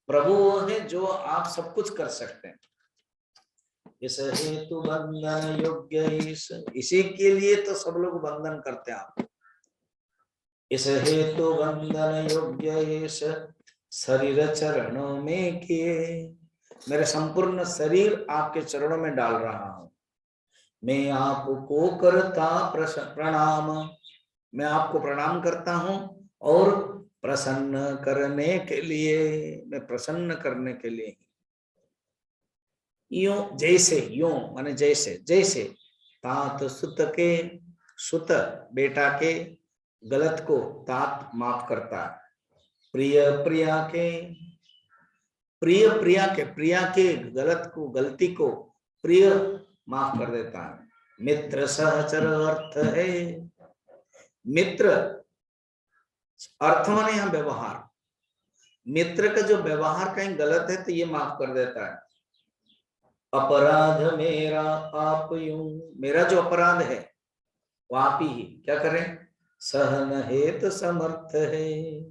प्रभु वो है जो आप सब कुछ कर सकते हैं। इस हेतु बंधन योग्य इसी के लिए तो सब लोग बंधन करते हैं आप। इस हेतु बंधन योग्य शरीर चरणों में किए, मेरे संपूर्ण शरीर आपके चरणों में डाल रहा हूं। मैं आपको करता प्रणाम, मैं आपको प्रणाम करता हूं, और प्रसन्न करने के लिए, मैं प्रसन्न करने के लिए। यूं जैसे, यूं माने जैसे, जैसे तात सुत के, सुत बेटा के गलत को तात माफ करता है, प्रिय प्रिया के, प्रिय प्रिया के, प्रिया के गलत को, गलती को प्रिय माफ कर देता है। मित्र सहचर अर्थ है, मित्र अर्थ माने यहां व्यवहार, मित्र का जो व्यवहार कहीं गलत है तो ये माफ कर देता है। अपराध मेरा आप यूं, मेरा जो अपराध है वो आप ही क्या करें, सहन हेत समर्थ है।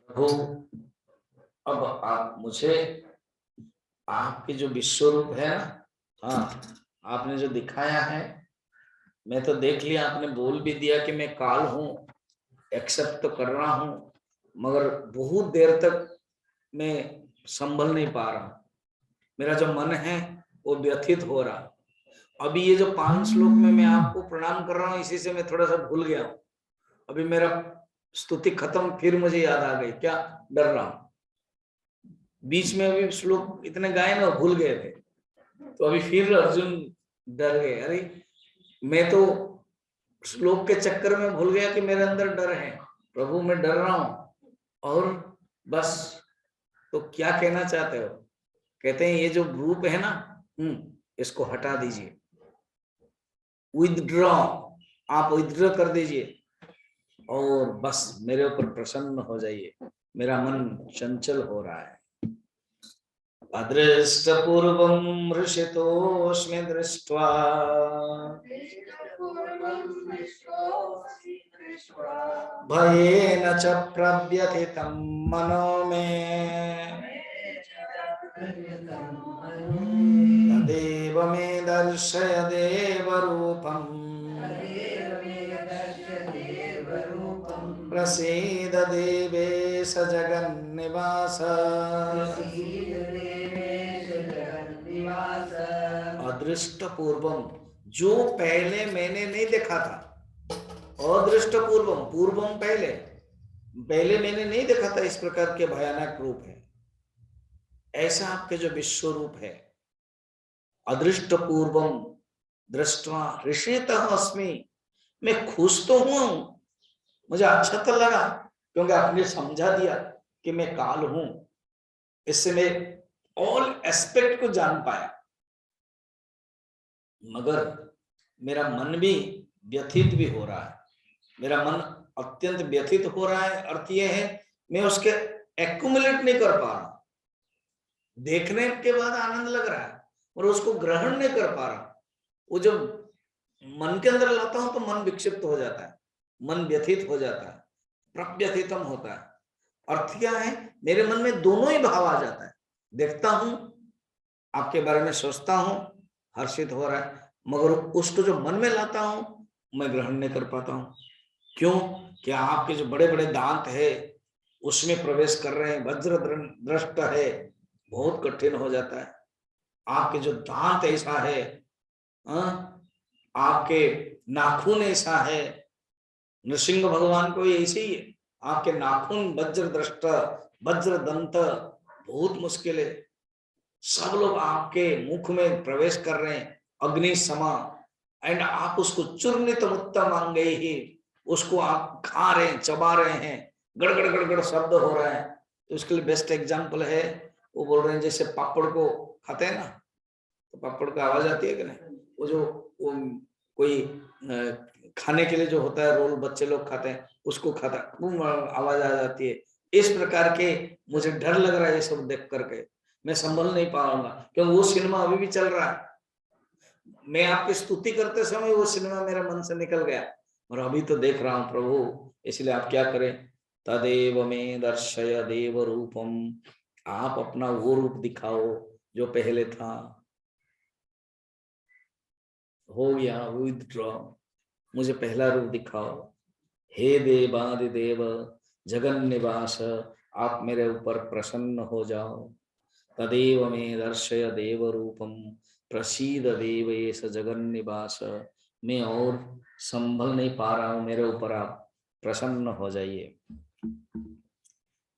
प्रभु अब आप मुझे, आपके जो विश्व रूप है ना, हाँ आपने जो दिखाया है, मैं तो देख लिया, आपने बोल भी दिया कि मैं काल हूं, एक्सेप्ट तो कर रहा हूं, मगर बहुत देर तक मैं संभल नहीं पा रहा, मेरा जो मन है वो व्यथित हो रहा। अभी ये जो 5 श्लोक में मैं आपको प्रणाम कर रहा हूँ, इसी से मैं थोड़ा सा भूल गया हूँ। अभी मेरा स्तुति खत्म, फिर मुझे याद आ गई, क्या डर रहा हूं। बीच में अभी श्लोक इतने गाए ना, भूल गए थे, तो अभी फिर अर्जुन डर गए, अरे मैं तो श्लोक के चक्कर में भूल गया कि मेरे अंदर डर है, प्रभु मैं डर रहा हूं। और बस, तो क्या कहना चाहते हो? कहते हैं ये जो रूप है ना, इसको हटा दीजिए, विथड्रॉ, आप विथड्रॉ कर दीजिए, और बस मेरे ऊपर प्रसन्न हो जाइए, मेरा मन चंचल हो रहा है। अदृष्ट पूर्वं ऋषितोऽस्मि दृष्ट्वा, भयेन च प्रव्यथितं मनो मे, तदेव मे दर्शय देवरूपम्, प्रसीद देवेश जगन्निवास। अदृष्ट पूर्वम, जो पहले मैंने नहीं देखा था, अदृष्ट पूर्वम, पूर्वम पहले, पहले मैंने नहीं देखा था इस प्रकार के भयानक रूप है, ऐसा आपके जो विश्व रूप है। अदृष्ट पूर्वम दृष्टवा ऋषितः अस्मि, मैं खुश तो हूं, मुझे अच्छा तो लगा, क्योंकि आपने समझा दिया कि मैं काल हूं, इससे मैं ऑल एस्पेक्ट को जान पाया, मगर मेरा मन भी व्यथित भी हो रहा है, मेरा मन अत्यंत व्यथित हो रहा है। अर्थ यह है मैं उसके एक्युमुलेट नहीं कर पा रहा, देखने के बाद आनंद लग रहा है और उसको ग्रहण नहीं कर पा रहा। वो जब मन के अंदर लाता हूं तो मन विक्षिप्त हो जाता है, मन व्यथित हो जाता है, प्रव्यथितम होता है। अर्थ क्या है, मेरे मन में दोनों ही भाव आ जाता है, देखता हूं, आपके बारे में सोचता हूं, हर्षित हो रहा है, मगर उसको जो मन में लाता हूं मैं ग्रहण नहीं कर पाता हूं। क्यों? क्या आपके जो बड़े बड़े दांत है उसमें प्रवेश कर रहे हैं, वज्र दृष्ट है, बहुत कठिन हो जाता है। आपके जो दांत ऐसा है, आपके नाखून ऐसा है, नृसिंह भगवान को ऐसे ही है, आपके नाखून वज्र दृष्ट वज्र दंत, बहुत मुश्किल है। सब लोग आपके मुख में प्रवेश कर रहे हैं अग्नि समा, एंड आप उसको चूर्णित उत्तम अंगे ही उसको आप खा रहे हैं, चबा रहे हैं, गड़गड़ गड़गड़ शब्द हो रहा है। तो उसके लिए बेस्ट एग्जांपल है, वो बोल रहे हैं जैसे पापड़ को खाते हैं ना, तो पापड़ की आवाज आती है कि नहीं, वो जो वो कोई खाने के लिए जो होता है रोल, बच्चे लोग खाते हैं, उसको खाता खूब आवाज आ जाती है। इस प्रकार के मुझे डर लग रहा है ये सब देख करके, मैं संभल नहीं पाऊंगा, क्योंकि वो सिनेमा अभी भी चल रहा है। मैं आपकी स्तुति करते समय वो सिनेमा मेरे मन से निकल गया, और अभी तो देख रहा हूं प्रभु, इसलिए आप क्या करें, तदेव में दर्शय देव रूपम, आप अपना वो रूप दिखाओ जो पहले था। हो गया विथड्रॉ, मुझे पहला रूप दिखाओ। हे देवादि देव जगन निवास, आप मेरे ऊपर प्रसन्न हो जाओ। तदेव में दर्शय देव रूपम, प्रसीद देवेश जगन निवास, मैं और संभल नहीं पा रहा हूं, मेरे ऊपर आप प्रसन्न हो जाइए।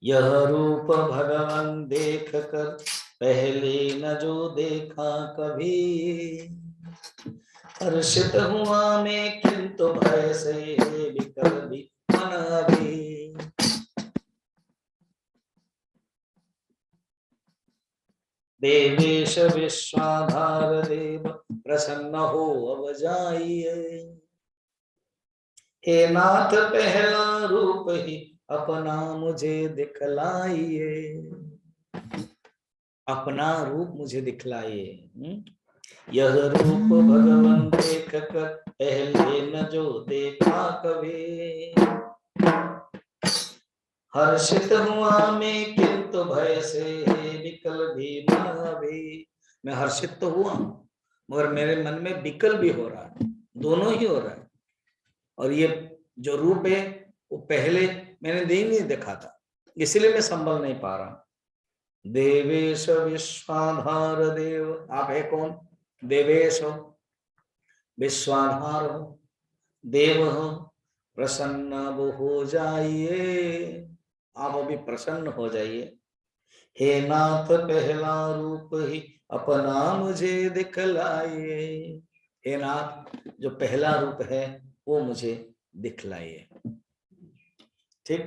यह रूप भगवान देख कर पहले न जो देखा कभी, हर्षित हुआ मैं किंतु भय से विकल भी मन अभी। देवेश विश्वाधार देव प्रसन्न हो अब जाइए, हे नाथ पहला रूप ही अपना मुझे दिखलाइए, अपना रूप मुझे दिखलाइए। यह रूप भगवान देख कर पहले न जो देखा कभी, हर्षित हुआ मैं किंतु भय से विकल भी मन अभी। मैं हर्षित तो हुआ मगर मेरे मन में विकल भी हो रहा है, दोनों ही हो रहा है। और ये जो रूप है वो पहले मैंने नहीं देखा था, इसलिए मैं संभल नहीं पा रहा। देवेश विश्वाधार देव, आप है कौन? देवेश हो, विश्वाधार हो, देव हो, प्रसन्न वो हो जाइए, आप अभी प्रसन्न हो जाइए। हे नाथ पहला रूप ही अपना मुझे दिखलाइए, हे नाथ जो पहला रूप है वो मुझे दिखलाइए। ठीक,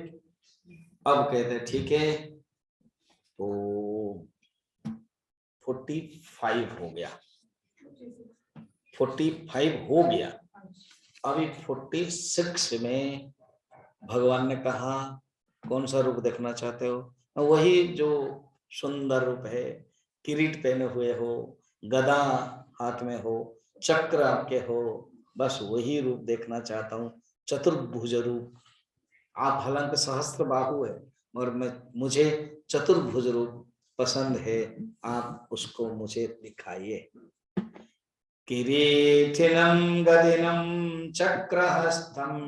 अब कहते ठीक है, तो 45 हो गया, 45 हो गया। अभी 46 में भगवान ने कहा कौन सा रूप देखना चाहते हो? वही जो सुंदर रूप है, किरीट पहने हुए हो, गदा हाथ में हो, चक्र आपके हो, बस वही रूप देखना चाहता हूँ, चतुर्भुज रूप। आप हालांकि सहस्त्र बाहु है और मुझे चतुर्भुज रूप पसंद है, आप उसको मुझे दिखाइए। किरीटिनं गदिनं चक्रहस्तम्,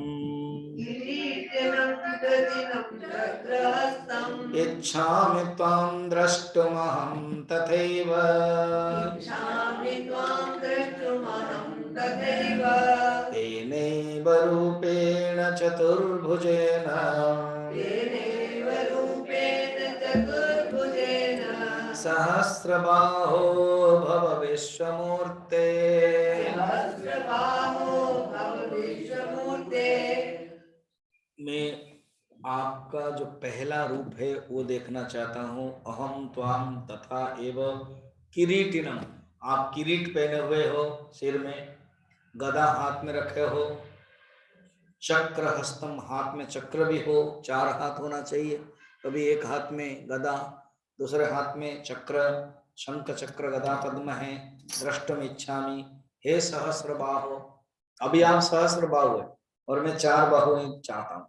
इच्छामि त्वां द्रष्टुमहं तथैव, तेनैव रूपेण चतुर्भुजेन, सहस्रबाहो भव विश्वमूर्ते, मैं आपका जो पहला रूप है वो देखना चाहता हूँ। अहम त्वाम तथा एव किरीटिनम, आप किरीट पहने हुए हो सिर में, गदा हाथ में रखे हो, चक्र हस्तम, हाथ में चक्र भी हो, 4 हाथ होना चाहिए, कभी एक हाथ में गदा, दूसरे हाथ में चक्र, शंख चक्र गदा पद्म है। दृष्टुम इच्छामि, हे सहस्र बाहो, अभी आप सहस्र बाहु है और मैं 4 बाहु चाहता हूँ।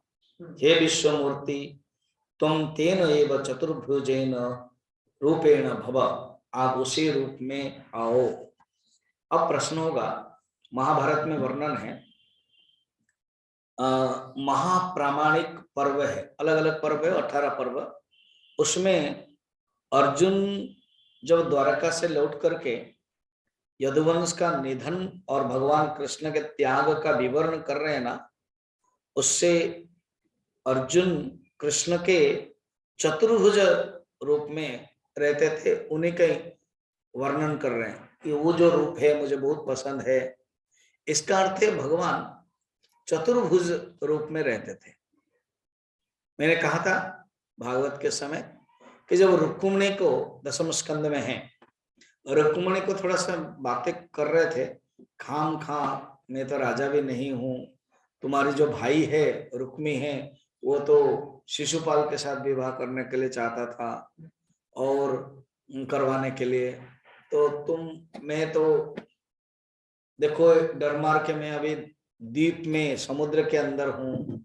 हे विश्वमूर्ति, तुम तेन एव चतुर्भुजेन रूपेण भव, आप उसी रूप में आओ। अब प्रश्न होगा, महाभारत में वर्णन है, महाप्रामाणिक पर्व है, अलग अलग पर्व है, 18 पर्व। उसमें अर्जुन जब द्वारका से लौट करके यदुवंश का निधन और भगवान कृष्ण के त्याग का विवरण कर रहे हैं ना, उससे अर्जुन कृष्ण के चतुर्भुज रूप में रहते थे, उन्हीं का वर्णन कर रहे हैं कि वो जो रूप है मुझे बहुत पसंद है। इसका अर्थ है भगवान चतुर्भुज रूप में रहते थे। मैंने कहा था भागवत के समय कि जब रुक्मिणी को दसम स्कंद में है, रुक्मिणी को थोड़ा सा बातें कर रहे थे, खाम खा मैं तो राजा भी नहीं हूं, तुम्हारी जो भाई है रुक्मी है वो तो शिशुपाल के साथ विवाह करने के लिए चाहता था और करवाने के लिए, तो मैं तो देखो डर मार के मैं अभी द्वीप में समुद्र के अंदर हूं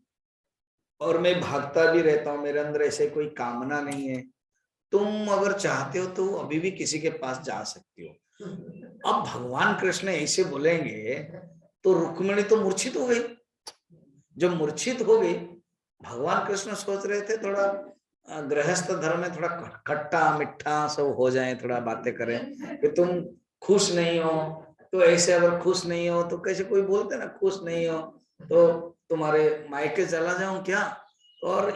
और मैं भागता भी रहता हूं, मेरे अंदर ऐसे कोई कामना नहीं है, तुम अगर चाहते हो तो अभी भी किसी के पास जा सकती हो। अब भगवान कृष्ण ऐसे बोलेंगे तो रुक्मिणी तो मूर्छित हो गई। जब मूर्छित हो गई, भगवान कृष्ण सोच रहे थे थोड़ा गृहस्थ धर्म में थोड़ा खट्टा मिठा सब हो जाए, थोड़ा बातें करें कि तुम खुश नहीं हो, तो ऐसे अगर खुश नहीं हो तो कैसे कोई बोलते ना खुश नहीं हो तो तुम्हारे मायके चला जाऊं क्या। और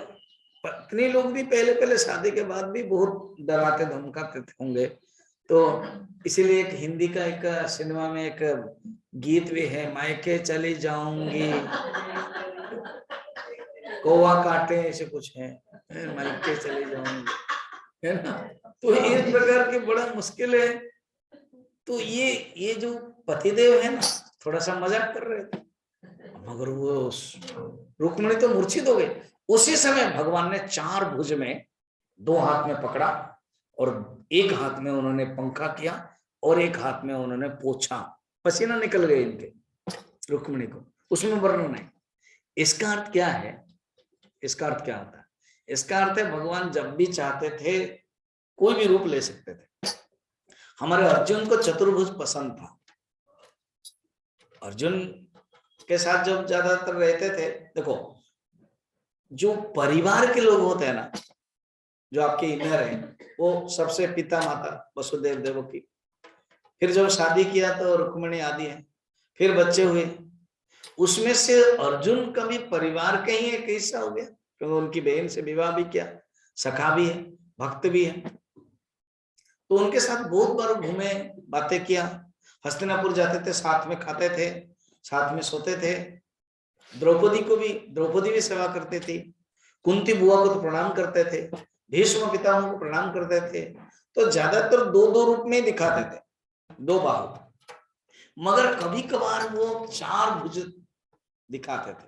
पत्नी लोग भी पहले पहले शादी के बाद भी बहुत डराते धमकाते होंगे, तो इसीलिए एक हिंदी का एक सिनेमा में एक गीत भी है, मायके चली जाऊंगी कौवा काटे ऐसे कुछ है, मायके चली जाऊंगी, है ना। तो इस प्रकार की बड़ा मुश्किल है। तो ये जो पतिदेव है ना, थोड़ा सा मजाक कर रहे थे, मगर वो रुक्मिणी तो मूर्छित हो गई। उसी समय भगवान ने चार भुज में दो हाथ में पकड़ा और एक हाथ में उन्होंने पंखा किया और एक हाथ में उन्होंने पोछा, पसीना निकल गए इनके रुक्मिणी को, उसमें वर्णन है। इसका अर्थ क्या है, इसका अर्थ क्या होता है? इसका अर्थ है भगवान जब भी चाहते थे कोई भी रूप ले सकते थे। हमारे अर्जुन को चतुर्भुज पसंद था। अर्जुन के साथ जब ज्यादातर रहते थे, देखो जो परिवार के लोग होते हैं ना, जो आपके इनर है, वो सबसे पिता माता वसुदेव देवकी, फिर जब शादी किया तो रुक्मिणी आदि है, फिर बच्चे हुए, उसमें से अर्जुन का भी परिवार का ही एक हिस्सा हो गया, क्योंकि उनकी बहन से विवाह भी किया, सखा भी है, भक्त भी है, तो उनके साथ बहुत बार घूमे, बातें किया, हस्तिनापुर जाते थे, साथ में खाते थे, साथ में सोते थे, द्रौपदी भी सेवा करते थे, कुंती बुआ को तो प्रणाम करते थे, भीष्म पितामह को प्रणाम करते थे, तो ज्यादातर दो दो रूप में दिखाते थे, दो बाहु, मगर कभी कभार वो चार भुज दिखाते थे।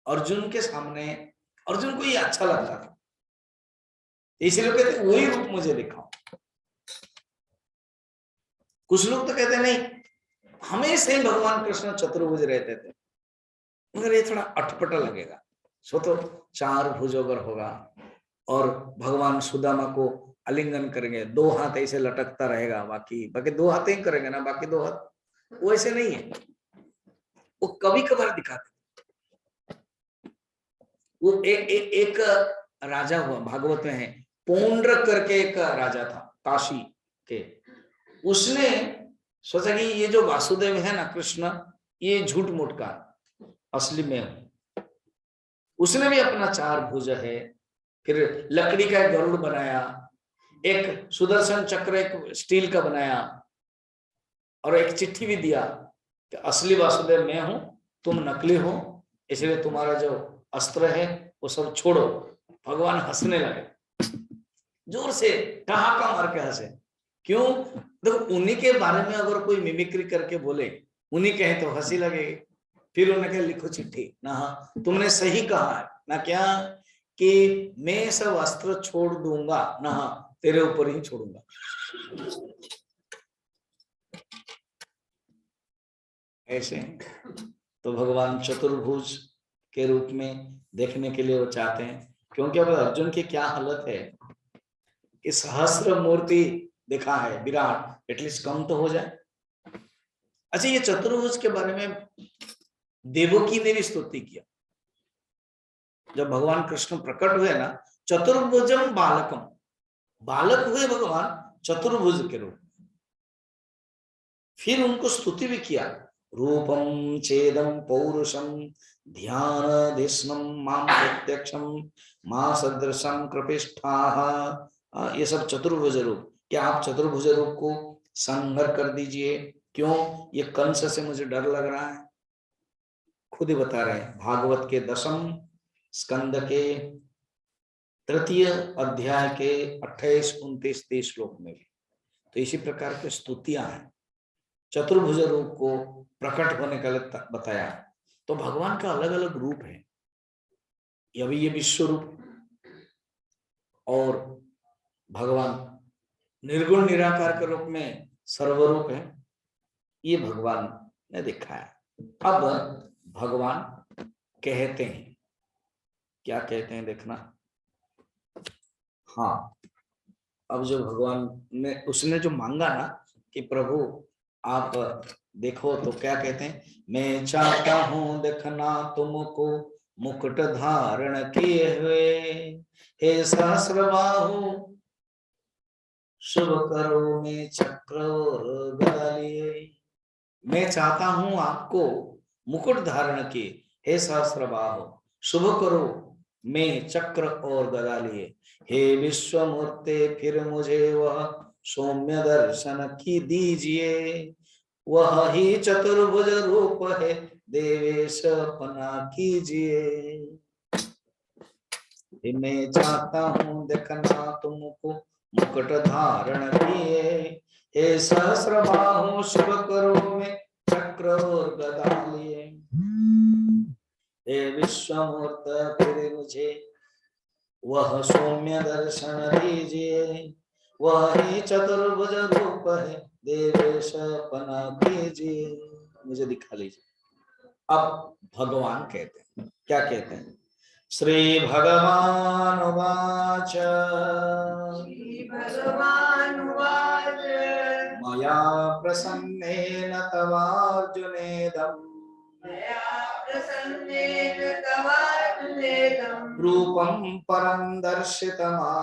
अर्जुन के सामने अर्जुन को ये अच्छा लगता था, इसलिए कहते वही रूप मुझे दिखाओ। कुछ लोग तो कहते नहीं, हमेशा ही भगवान कृष्ण चतुर्भुज रहते थे, मगर ये थोड़ा अटपटा लगेगा। सो तो चार भुज अगर होगा और भगवान सुदामा को आलिंगन करेंगे, दो हाथ ऐसे लटकता रहेगा, बाकी दो हाथ ही करेंगे ना, बाकी दो हाथ, वो ऐसे नहीं है, वो कभी कभार दिखाते। वो एक राजा हुआ, भागवत में है, पौंड्रक करके एक राजा था काशी के, उसने सोचा कि ये जो वासुदेव है ना कृष्ण, ये झूठ मूठ का, असली में है। उसने भी अपना चार भुज है, फिर लकड़ी का एक गरुड़ बनाया, एक सुदर्शन चक्र एक स्टील का बनाया, और एक चिट्ठी भी दिया कि असली वासुदेव मैं हूं, तुम नकली हो, इसलिए तुम्हारा जो अस्त्र है वो सब छोड़ो। भगवान हंसने लगे, जोर से ठहाका मार के हंसे। क्यों? देखो उन्हीं के बारे में अगर कोई मिमिक्री करके बोले, उन्हीं कहे तो हंसी लगेगी। फिर उन्होंने कहा लिखो चिट्ठी ना, तुमने सही कहा है ना, क्या कि मैं सब अस्त्र छोड़ दूंगा ना, तेरे ऊपर ही छोड़ूंगा। ऐसे तो भगवान चतुर्भुज के रूप में देखने के लिए वो चाहते हैं, क्योंकि अब अर्जुन की क्या हालत है कि सहस्त्र मूर्ति दिखा है विराट, एटलीस्ट कम तो हो जाए। अच्छा, ये चतुर्भुज के बारे में देवकी ने भी स्तुति किया। जब भगवान कृष्ण प्रकट हुए ना, चतुर्भुजम बालकम, बालक हुए भगवान चतुर्भुज के रूप। फिर उनको स्तुति भी किया, रूपम चेदम पौरुषम ध्यान धिष्णम माम प्रत्यक्षम मां सदृशम कृपिष्ठा। ये सब चतुर्भुज रूप, क्या आप चतुर्भुज रूप को संहार कर दीजिए। क्यों? ये कंस से मुझे डर लग रहा है। खुद ही बता रहे हैं भागवत के 10वें स्कंद के 3 अध्याय के 28, 29, 30 श्लोक में भी तो इसी प्रकार की स्तुतियां हैं। चतुर्भुज रूप को प्रकट होने का बताया। तो भगवान का अलग अलग रूप है। अभी ये विश्व रूप और भगवान निर्गुण निराकार के रूप में सर्वरूप है, ये भगवान ने दिखाया। अब भगवान कहते हैं, क्या कहते हैं देखना। हाँ, अब जो भगवान ने उसने जो मांगा ना कि प्रभु आप देखो, तो क्या कहते हैं, मैं चाहता हूं देखना तुमको मुकुट धारण किए हुए, हे सहस्रबाहु शुभ करो मैं चक्र और गदा लिए। मैं चाहता हूं आपको मुकुट धारण किए, हे सहस्रबाहु शुभ करो मैं चक्र और गदा लिए, हे विश्वमूर्ते फिर मुझे वह सौम्य दर्शन की दीजिए, वह ही चतुर्भुज रूप है देवेश अपना कीजिए। मैं चाहता हूँ देखना तुमको मुकुट धारण किए, हे सहस्रबाहु शुभ करो मैं चक्र और गदा लिए, हे विश्वमूर्त फिर मुझे वह सौम्य दर्शन दीजिए, वह ही चतुर्भुज रूप है देवेश अपना कीजिए, मुझे दिखा लीजिए। अब भगवान कहते हैं, क्या कहते हैं, श्री भगवान उवाच मया प्रसन्नेन तवार्जुनेदम् रूपं परं दर्शितमात्मयोगात्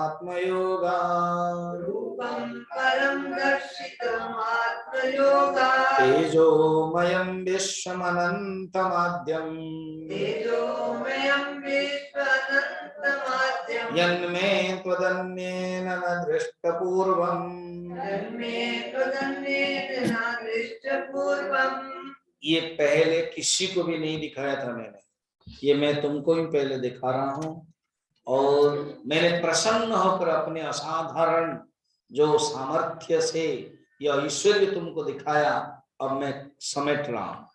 तेजोमयं विश्वमनन्तमाद्यम् यन्मे त्वदन्येन न दृष्टपूर्वम्। ये पहले किसी को भी नहीं दिखाया था मैंने, ये मैं तुमको ही पहले दिखा रहा हूं। और मैंने प्रसन्न होकर अपने असाधारण जो सामर्थ्य से यह ऐश्वर्य तुमको दिखाया, अब मैं समेट रहा हूं।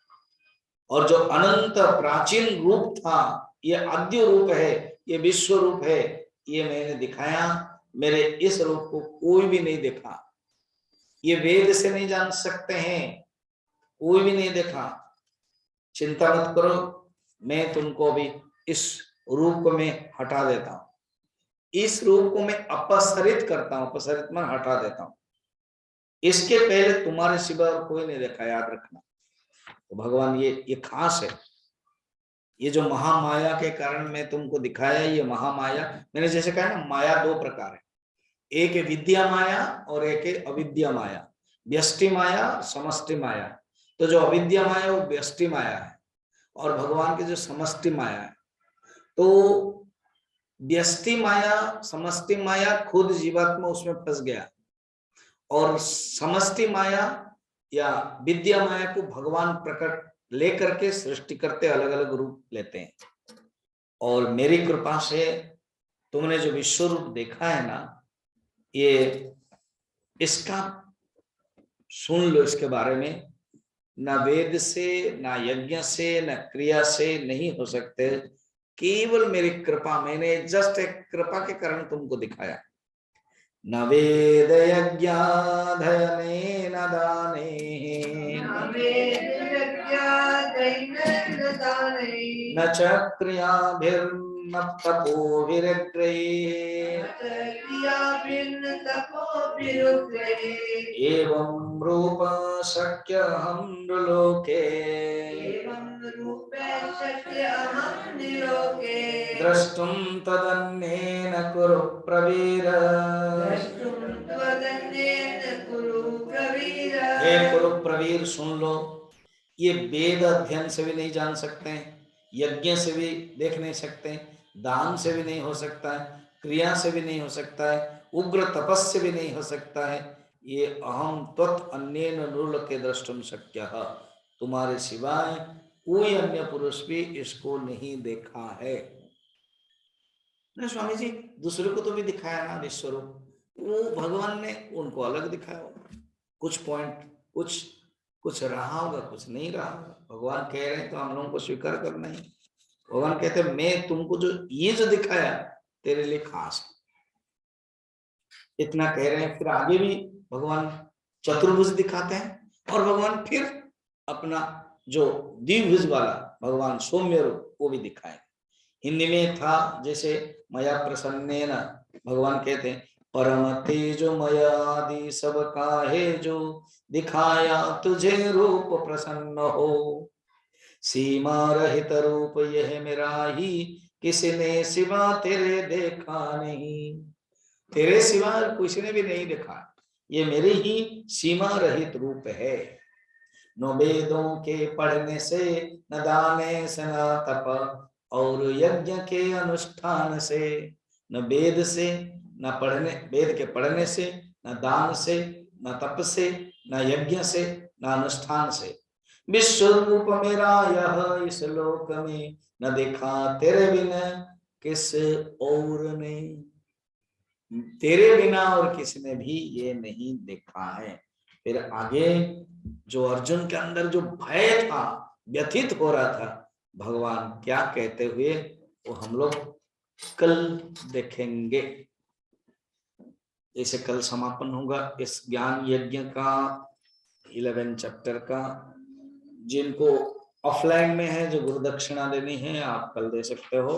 और जो अनंत प्राचीन रूप था, ये आद्य रूप है, ये विश्व रूप है, ये मैंने दिखाया। मेरे इस रूप को कोई भी नहीं देखा, ये वेद से नहीं जान सकते हैं, कोई भी नहीं देखा। चिंता मत करो, मैं तुमको भी इस रूप को मैं हटा देता हूं, इस रूप को मैं अपसरित करता हूं, अपसरित में हटा देता हूं। इसके पहले तुम्हारे सिवा और कोई नहीं देखा, याद रखना। तो भगवान ये खास है, ये जो महामाया के कारण मैं तुमको दिखाया, ये महामाया, मैंने जैसे कहा ना, माया 2 प्रकार है, एक है विद्या माया और एक है अविद्या माया, व्यष्टि माया, समष्टि माया। तो जो अविद्या माया वो व्यष्टि माया है, और भगवान की जो समष्टि माया है। तो व्यष्टि माया, समष्टि माया खुद जीवात्मा उसमें फंस गया, और समष्टि माया या विद्या माया को भगवान प्रकट लेकर के सृष्टि करते, अलग अलग रूप लेते हैं। और मेरी कृपा से तुमने जो विश्व रूप देखा है ना, ये इसका सुन लो, इसके बारे में ना वेद से, ना यज्ञ से, ना क्रिया से नहीं हो सकते, केवल मेरी कृपा, मैंने जस्ट एक कृपा के कारण तुमको दिखाया। न वेद यज्ञाधयने न दाने, न च क्रियाभिर्न तपोभिरुग्रैः, एवं रूप शक्यहं नृलोके, द्रष्टुं तदन्येन कुरु प्रवीर। हे कुरु प्रवीर, ये वेद अध्ययन से भी नहीं जान सकते हैं, यज्ञ से भी देख नहीं सकते हैं, दान से भी नहीं हो सकता है, क्रिया से भी नहीं हो सकता है, उग्र तपस्या भी नहीं हो सकता है। ये अहम त्वत् अन्येन नृलोके द्रष्टुम शक्यः, तुम्हारे सिवाय कोई अन्य पुरुष भी इसको नहीं देखा है। नहीं स्वामी जी, दूसरे को तो भी दिखाया ना विश्वरूप, वो भगवान ने उनको अलग दिखाया होगा, कुछ पॉइंट, कुछ कुछ रहा होगा, कुछ नहीं रहा होगा। भगवान कह रहे हैं तो हम लोगों को स्वीकार करना ही। भगवान कहते हैं मैं तुमको जो ये जो दिखाया तेरे लिए खास, इतना कह रहे हैं। फिर आगे भी भगवान चतुर्भुज दिखाते हैं, और भगवान फिर अपना जो द्विभुज वाला भगवान सौम्य रूप वो भी दिखाए। हिंदी में था जैसे मया प्रसन्नेन, भगवान कहते हैं परम तेजो मयादि सब काहे जो दिखाया तुझे रूप प्रसन्न हो, सीमा रहित रूप यह मेरा ही किसने सिवा तेरे देखा नहीं, तेरे सिवा किसी ने भी नहीं देखा, ये मेरे ही सीमा रहित रूप है। न वेदों के पढ़ने से, न दाने से, न तप और यज्ञ के अनुष्ठान से, न वेद से, न पढ़ने, वेद के पढ़ने से, न दान से, न तप से, न यज्ञ से, न अनुष्ठान से, विश्व रूप मेरा यह इस लोक में न देखा तेरे बिना किस और ने, तेरे बिना और किसने भी ये नहीं देखा है। फिर आगे जो अर्जुन के अंदर जो भय था, व्यथित हो रहा था, भगवान क्या कहते हुए वो हम लोग कल देखेंगे। जैसे कल समापन होगा इस ज्ञान यज्ञ का 11 चैप्टर का। जिनको ऑफलाइन में है, जो गुरु दक्षिणा देनी है, आप कल दे सकते हो,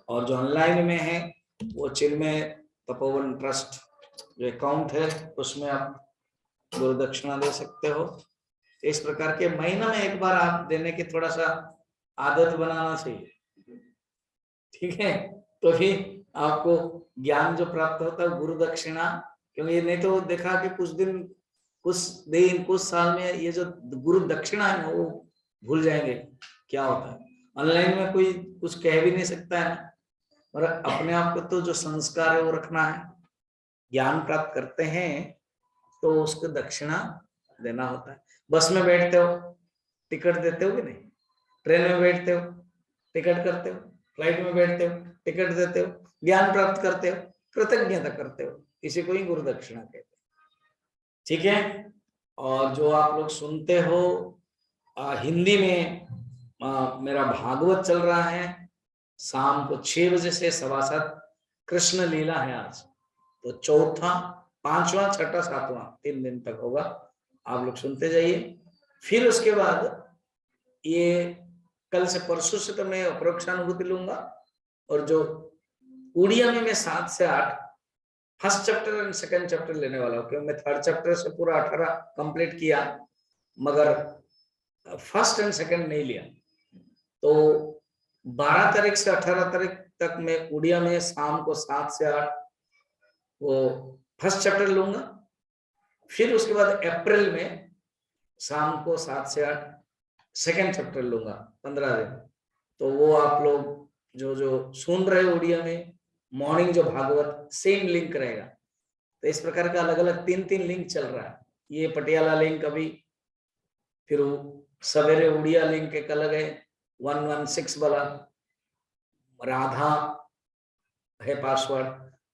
और जो ऑनलाइन में है वो चिन्मय तपोवन ट्रस्ट जो अकाउंट है उसमें आप गुरु दक्षिणा दे सकते हो। इस प्रकार के महीना में एक बार आप देने की थोड़ा सा आदत बनाना चाहिए, ठीक है? तो भी आपको ज्ञान जो प्राप्त होता है गुरु दक्षिणा, क्योंकि नहीं तो देखा कि कुछ दिन कुछ साल में ये जो गुरु दक्षिणा है ना वो भूल जाएंगे क्या होता है। ऑनलाइन में कोई कुछ कह भी नहीं सकता है, और अपने आप को तो जो संस्कार है वो रखना है। ज्ञान प्राप्त करते हैं तो उसको दक्षिणा देना होता है। बस में बैठते हो टिकट देते हो कि नहीं, ट्रेन में बैठते हो टिकट करते हो, फ्लाइट में बैठते हो टिकट देते हो, ज्ञान प्राप्त करते हो, कृतज्ञता करते हो, इसी को ही गुरु दक्षिणा कहते हैं, ठीक है? और जो आप लोग सुनते हो हिंदी में मेरा भागवत चल रहा है, शाम को 6 बजे से 7:15 कृष्ण लीला है आज, तो चौथा, पांचवा, छठा, सातवां 3 दिन तक होगा, आप लोग सुनते जाइए। फिर उसके बाद ये कल से परसों से तो मैं अपरोक्षानुभूति लूंगा, और जो उड़िया में मैं 7 से 8 first chapter and second chapter लेने वाला हूँ, क्योंकि मैं थर्ड चैप्टर से पूरा 18 कंप्लीट किया, मगर फर्स्ट एंड सेकंड नहीं लिया। तो 12 तारीख से 18 तारीख तक मैं उड़िया में शाम को 7 से 8 वो फर्स्ट चैप्टर लूंगा। फिर उसके बाद अप्रैल में शाम को 7 से 8 सेकंड चैप्टर लूंगा, 15 दिन। तो वो आप लोग जो जो सुन रहे हो उड़िया में, मॉर्निंग जो भागवत सेम लिंक रहेगा। तो इस प्रकार का अलग अलग 3 लिंक चल रहा है। ये पटियाला लिंक अभी, फिर सवेरे उड़िया लिंक एक अलग है 116 वाला, राधा है पासवर्ड,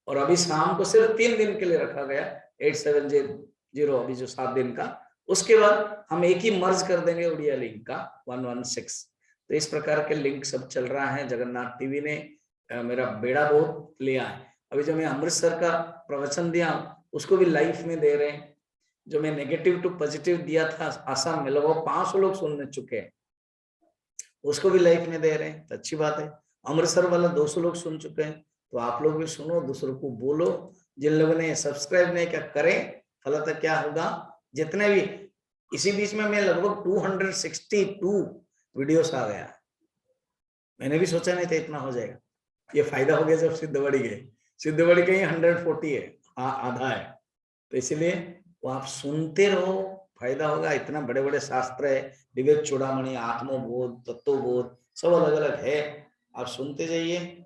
और अभी शाम को सिर्फ 3 दिन के लिए रखा गया 8700, अभी जो 7 दिन का, उसके बाद हम एक ही मर्ज कर देंगे उड़िया लिंक का 116। तो इस प्रकार के लिंक सब चल रहा है। जगन्नाथ टीवी ने मेरा बेड़ा बहुत लिया है। अभी जो मैं अमृतसर का प्रवचन दिया उसको भी लाइव में दे रहे हैं। जो मैं नेगेटिव टू पॉजिटिव दिया था आसाम में, लगभग 500 लोग सुनने चुके हैं, उसको भी लाइव में दे रहे हैं, तो अच्छी बात है। अमृतसर वाला 200 लोग सुन चुके हैं, तो आप लोग भी सुनो, दूसरों को बोलो। जिन लोगों ने सब्सक्राइब नहीं किया करें, फलतः क्या होगा, जितने भी इसी बीच में मैं लगभग 262 वीडियोस आ गया, मैंने भी सोचा नहीं था इतना हो जाएगा। ये फायदा हो गया जब सिद्धवड़ी गए, सिद्धवड़ी कहीं 140 है, हाँ आधा है। तो इसलिए वो आप सुनते रहो, फायदा होगा। इतना बड़े बड़े शास्त्र है, विवेक चूड़ामणि, आत्मबोध, तत्वबोध, सब अलग अलग है। आप सुनते जाइए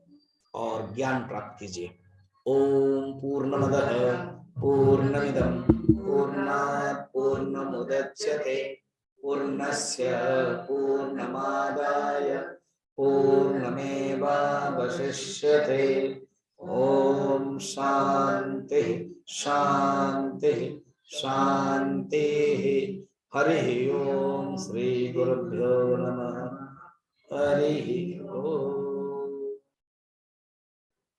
और ज्ञान प्राप्त कीजिए। ओम पूर्णमदः पूर्णमिदं पूर्णात् पूर्णमुदच्यते पूर्णस्य पूर्णमादाय पूर्णमेवावशिष्यते। ओम शांति शांति शांति। हरि ओम। श्री गुरुभ्यो नमः। हरि ओम।